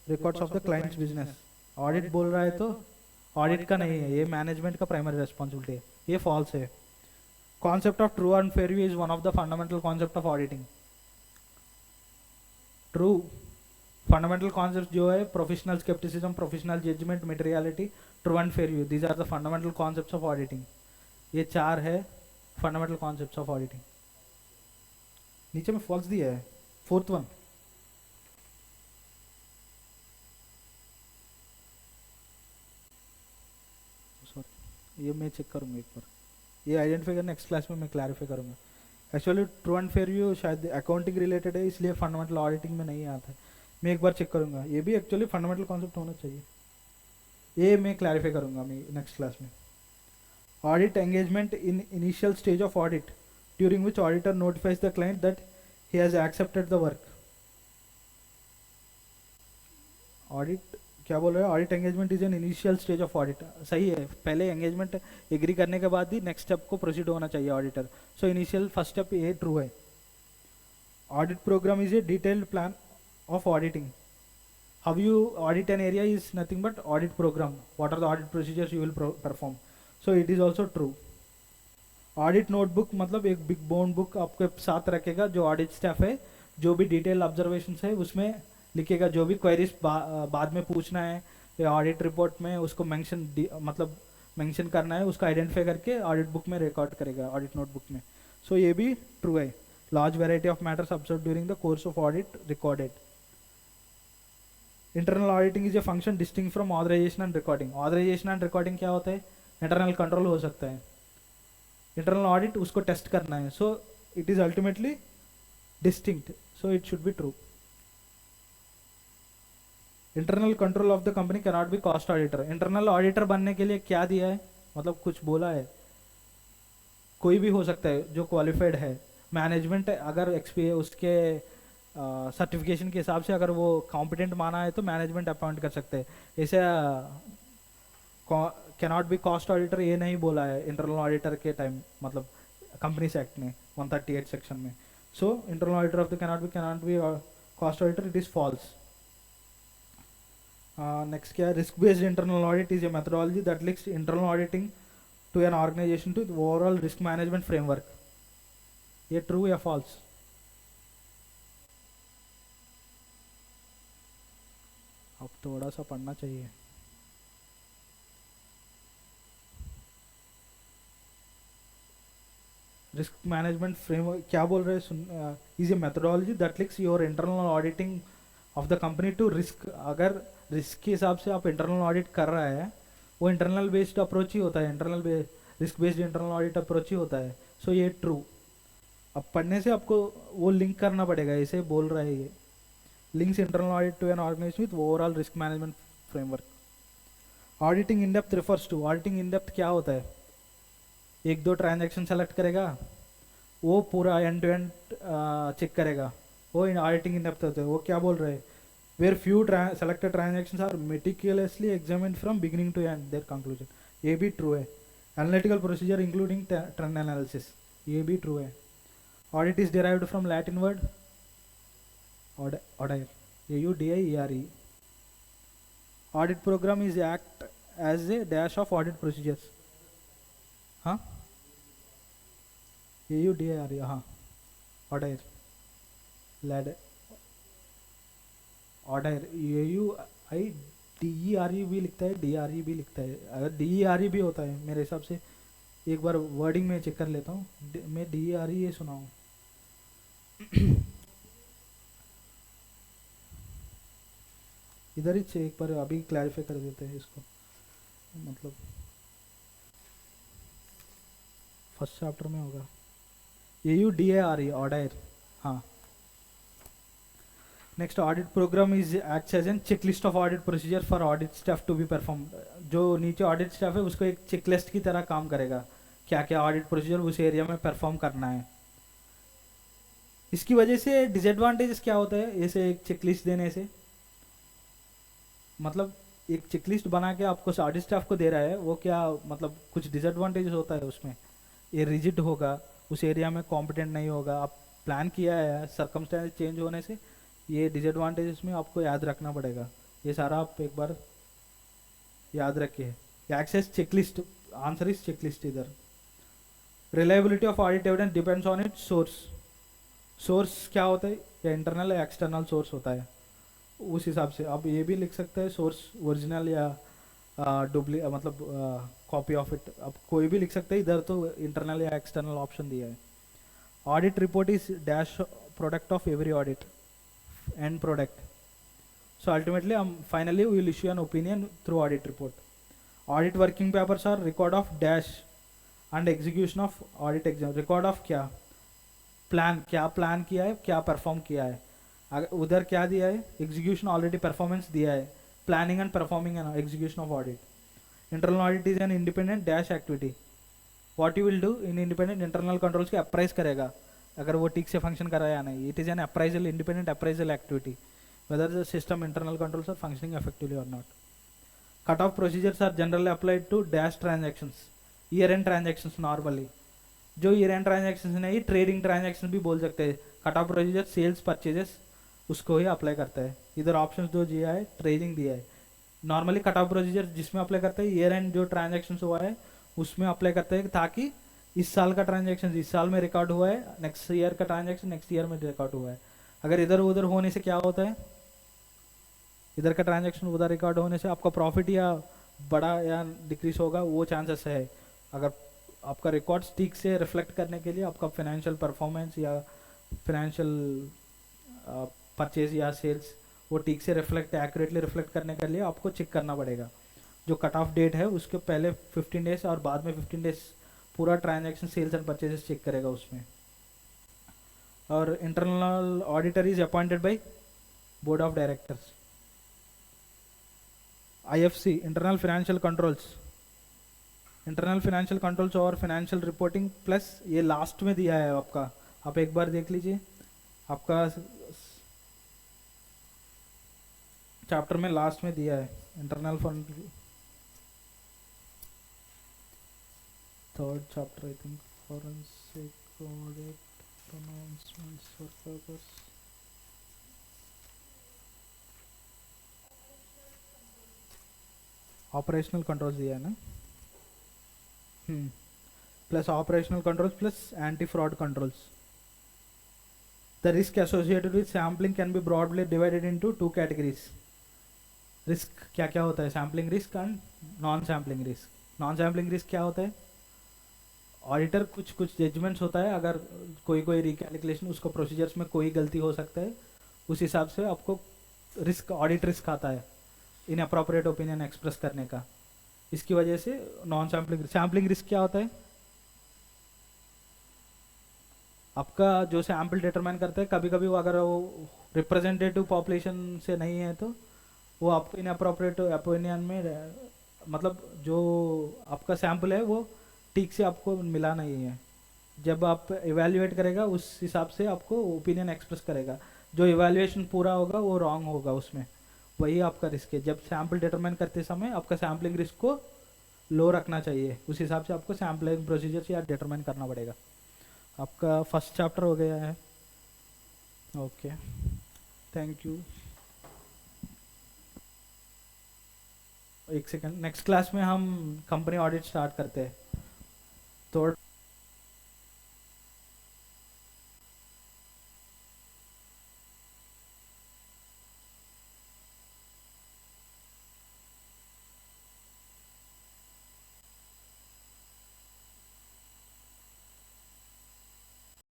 records of the clients business. Audit बोल रहा है तो ऑडिट का नहीं है, ये मैनेजमेंट का प्राइमरी रिस्पॉन्सिबिलिटी है. ये फॉल्स है. Concept of true and fair view is one of the fundamental concept of auditing. True fundamental concept जो है professional scepticism, professional judgement, materiality, true and fair view, these are the fundamental concepts of auditing. ये 4 है fundamental concepts of auditing. नीचे में false दिया है. 4th one sorry, ये मैं चेक करूंगा एक बार. ये आइडेंटिफाई करना नेक्स्ट क्लास में मैं क्लैरिफाई करूंगा. Actually true and fair view शायद अकाउंटिंग रिलेटेड है, इसलिए फंडामेंटल ऑडिटिंग में नहीं आता है. मैं एक बार चेक करूंगा. ये भी एक्चुअली फंडामेंटल कॉन्सेप्ट होना चाहिए. ये मैं क्लैरिफाई करूंगा मैं नेक्स्ट क्लास में. Audit engagement in initial stage of audit during which auditor notifies the client that he has accepted the work. Audit क्या बोल रहे हैं? Audit engagement is an initial stage of audit. सही है, पहले एंगेजमेंट एग्री करने के बाद ही नेक्स्ट स्टेप को प्रोसीड होना चाहिए auditor. So initial first step ये ट्रू है. Audit program is a detailed plan of auditing. How you audit an area is nothing but audit program. What are the audit procedures you will perform? So it is also true. Audit notebook मतलब एक big bone book आपके साथ रखेगा जो audit staff है जो भी detail observations है उसमें लिखेगा. जो भी क्वेरीज बाद में पूछना है ऑडिट रिपोर्ट में उसको मेंशन मतलब मेंशन करना है, उसको आइडेंटिफाई करके ऑडिट बुक में रिकॉर्ड करेगा, ऑडिट नोटबुक में. सो ये भी ट्रू है. Large variety of matters observe during the course of audit recorded. Internal auditing is a function distinct from authorisation and recording. Authorisation and recording क्या होता है? Internal control हो सकता है. इंटरनल ऑडिट उसको टेस्ट करना है. So it is ultimately distinct. So it should be true. Internal control of the company can not be cost auditor. Internal auditor बनने के लिए क्या दिया है? मतलब कुछ बोला है. कोई भी हो सकता है जो क्वालिफाइड है. मैनेजमेंट अगर उसके सर्टिफिकेशन के हिसाब से अगर वो कॉम्पिटेंट माना है तो मैनेजमेंट अपॉइंट कर सकते हैं. ऐसे can not be cost auditor ये नहीं बोला है इंटरनल ऑडिटर के टाइम, मतलब कंपनीज एक्ट में 138 सेक्शन में. So internal auditor of the can not be cost auditor. It is false. Next क्या है? Risk based internal audit is a methodology that links internal auditing to an organisation to overall risk management framework. ये true या false? अब थोड़ा सा पढ़ना चाहिए. Risk management framework क्या बोल रहे हैं? Is a methodology that links your internal auditing of the company to risk. अगर रिस्क के हिसाब से आप इंटरनल ऑडिट कर रहा है वो इंटरनल बेस्ड अप्रोच ही होता है. Risk based internal audit approach ही होता है. सो ये ट्रू. अब पढ़ने से आपको वो लिंक करना पड़ेगा. ऐसे बोल रहा है ये. links internal audit to an organization with overall risk management framework. Auditing in depth refers to. auditing in depth क्या होता है? 1-2 ट्रांजैक्शन सेलेक्ट करेगा, वो पूरा एंड टू एंड चेक करेगा, वो ऑडिटिंग इन डेप्थ होता है. वो क्या बोल रहे हैं? Where few selected transactions are meticulously examined from beginning to end their conclusion. ये भी ट्रू है. Analytical procedure including trend analysis. ये भी ट्रू है. Audit is derived from Latin word audit. AUDIERE. Audit program is act as a dash of audit procedures. हाँ AUDIRE. हाँ audit lead audit AUIDERE भी लिखता है, DRE भी लिखता है. अगर DERE भी होता है मेरे हिसाब से, एक बार वर्डिंग में चेक कर लेता हूँ. मैं DERE ये सुना हूँ. इधर ही एक बार अभी क्लैरिफाई कर देते हैं इसको. मतलब फर्स्ट चैप्टर में होगा. AUDIRE audit. हाँ next audit program is acts as an checklist of audit procedure for audit staff to be perform. जो नीचे ऑडिट स्टाफ है उसको एक चेकलिस्ट की तरह काम करेगा, क्या क्या ऑडिट प्रोसीजर उस एरिया में परफॉर्म करना है। इसकी वजह से डिसएडवांटेजेस क्या होता है ऐसे एक चेकलिस्ट देने से, मतलब एक चेकलिस्ट बना के आपको ऑडिट स्टाफ को दे रहा है, वो क्या मतलब कुछ डिसएडवांटेजेस होता है उसमें, ये रिजिड होगा, उस एरिया में कॉम्पिटेंट नहीं होगा। आप प्लान किया है, सर्कमस्टेंस चेंज होने से ये डिसएडवांटेजेस में आपको याद रखना पड़ेगा। ये सारा आप एक बार याद रखिए। Access checklist, answer is checklist इधर। Reliability of audit evidence depends on it source. Source क्या होता है, या इंटरनल या एक्सटर्नल सोर्स होता है, उस हिसाब से आप ये भी लिख सकते हैं सोर्स ओरिजिनल या मतलब कॉपी ऑफ इट, आप कोई भी लिख सकते हैं। इधर तो इंटरनल या एक्सटर्नल ऑप्शन दिया है। Audit report is dash product of every audit end product. So ultimately finally we will issue an opinion through audit report. Audit working papers are record of dash and execution of audit exam। record of क्या, plan, क्या plan किया है, क्या perform किया है, अगर उधर क्या दिया है, एग्जीक्यूशन ऑलरेडी परफॉर्मेंस दिया है, planning and performing and execution of audit. Internal audit is an independent dash activity. What you will do in independent, internal controls के अप्राइज करेगा अगर वो ठीक से फंक्शन कर रहा है या नहीं। It is an appraisal, independent appraisal activity whether the system internal controls are functioning effectively or not. Cut off procedures are generally applied to dash transactions, year end transactions normally। जो year end transactions नहीं, trading transactions भी बोल सकते हैं। Cut off procedure sales purchases उसको ही apply करता है। इधर ऑप्शंस जो दिया है, ट्रेडिंग दिया है। नॉर्मली कट ऑफ प्रोसीजर जिसमें अप्लाई करते हैं, ईयर एंड जो ट्रांजेक्शन हुआ है उसमें अप्लाई करते हैं, ताकि इस साल का ट्रांजेक्शन इस साल में रिकॉर्ड हुआ है, नेक्स्ट ईयर का ट्रांजेक्शन नेक्स्ट ईयर में रिकॉर्ड हुआ है। अगर इधर उधर होने से क्या होता है, इधर का ट्रांजेक्शन उधर रिकॉर्ड होने से आपका प्रॉफिट या बड़ा या डिक्रीज होगा, वो चांसेस है। अगर आपका रिकॉर्ड्स ठीक से रिफ्लेक्ट करने के लिए आपका फाइनेंशियल परफॉर्मेंस या फाइनेंशियल परचेज या सेल्स वो ठीक से रिफ्लेक्ट, एक्यूरेटली रिफ्लेक्ट करने के लिए आपको चेक करना पड़ेगा। जो कट ऑफ डेट है उसके पहले 15 डेज और बाद में 15 डेज पूरा transaction sales and purchases check करेगा उसमें। और internal auditor is appointed by board of directors. IFC, internal financial controls, internal financial controls और फाइनेंशियल रिपोर्टिंग प्लस ये लास्ट में दिया है आपका, आप एक बार देख लीजिए। आपका चैप्टर में लास्ट में दिया है internal fund, third chapter I think, forensic audit pronouncements for purpose। Operational controls दिया है ना, plus operational controls plus anti fraud controls. The risk associated with sampling can be broadly divided into 2 categories. Risk क्या क्या होता है, sampling risk and non sampling risk. Non sampling risk क्या होता है, ऑडिटर कुछ जजमेंट्स होता है, अगर कोई रिकैलकुलेशन उसको प्रोसीजर्स में कोई गलती हो सकता है, उस हिसाब से आपको रिस्क, ऑडिट रिस्क आता है इन अप्रोप्रिएट ओपिनियन एक्सप्रेस करने का। इसकी वजह से नॉन सैम्पलिंग, सैम्पलिंग रिस्क क्या होता है, आपका जो सैम्पल डिटरमाइन करते हैं, कभी कभी वो अगर वो रिप्रेजेंटेटिव पॉपुलेशन से नहीं है तो वो आपको इन अप्रोप्रिएट ओपिनियन में, मतलब जो आपका सैम्पल है वो ठीक से आपको मिला नहीं है, जब आप इवेल्युएट करेगा उस हिसाब से आपको ओपिनियन एक्सप्रेस करेगा। जो इवेल्युएशन पूरा होगा वो रॉन्ग होगा उसमें, वही आपका रिस्क है। जब सैम्पल डिटरमाइन करते समय आपका सैम्पलिंग रिस्क को लो रखना चाहिए, उस हिसाब से आपको सैम्पलिंग प्रोसीजर या डिटरमाइन करना पड़ेगा। आपका फर्स्ट चैप्टर हो गया है। Okay, thank you. एक सेकंड, नेक्स्ट क्लास में हम कंपनी ऑडिट स्टार्ट करते हैं।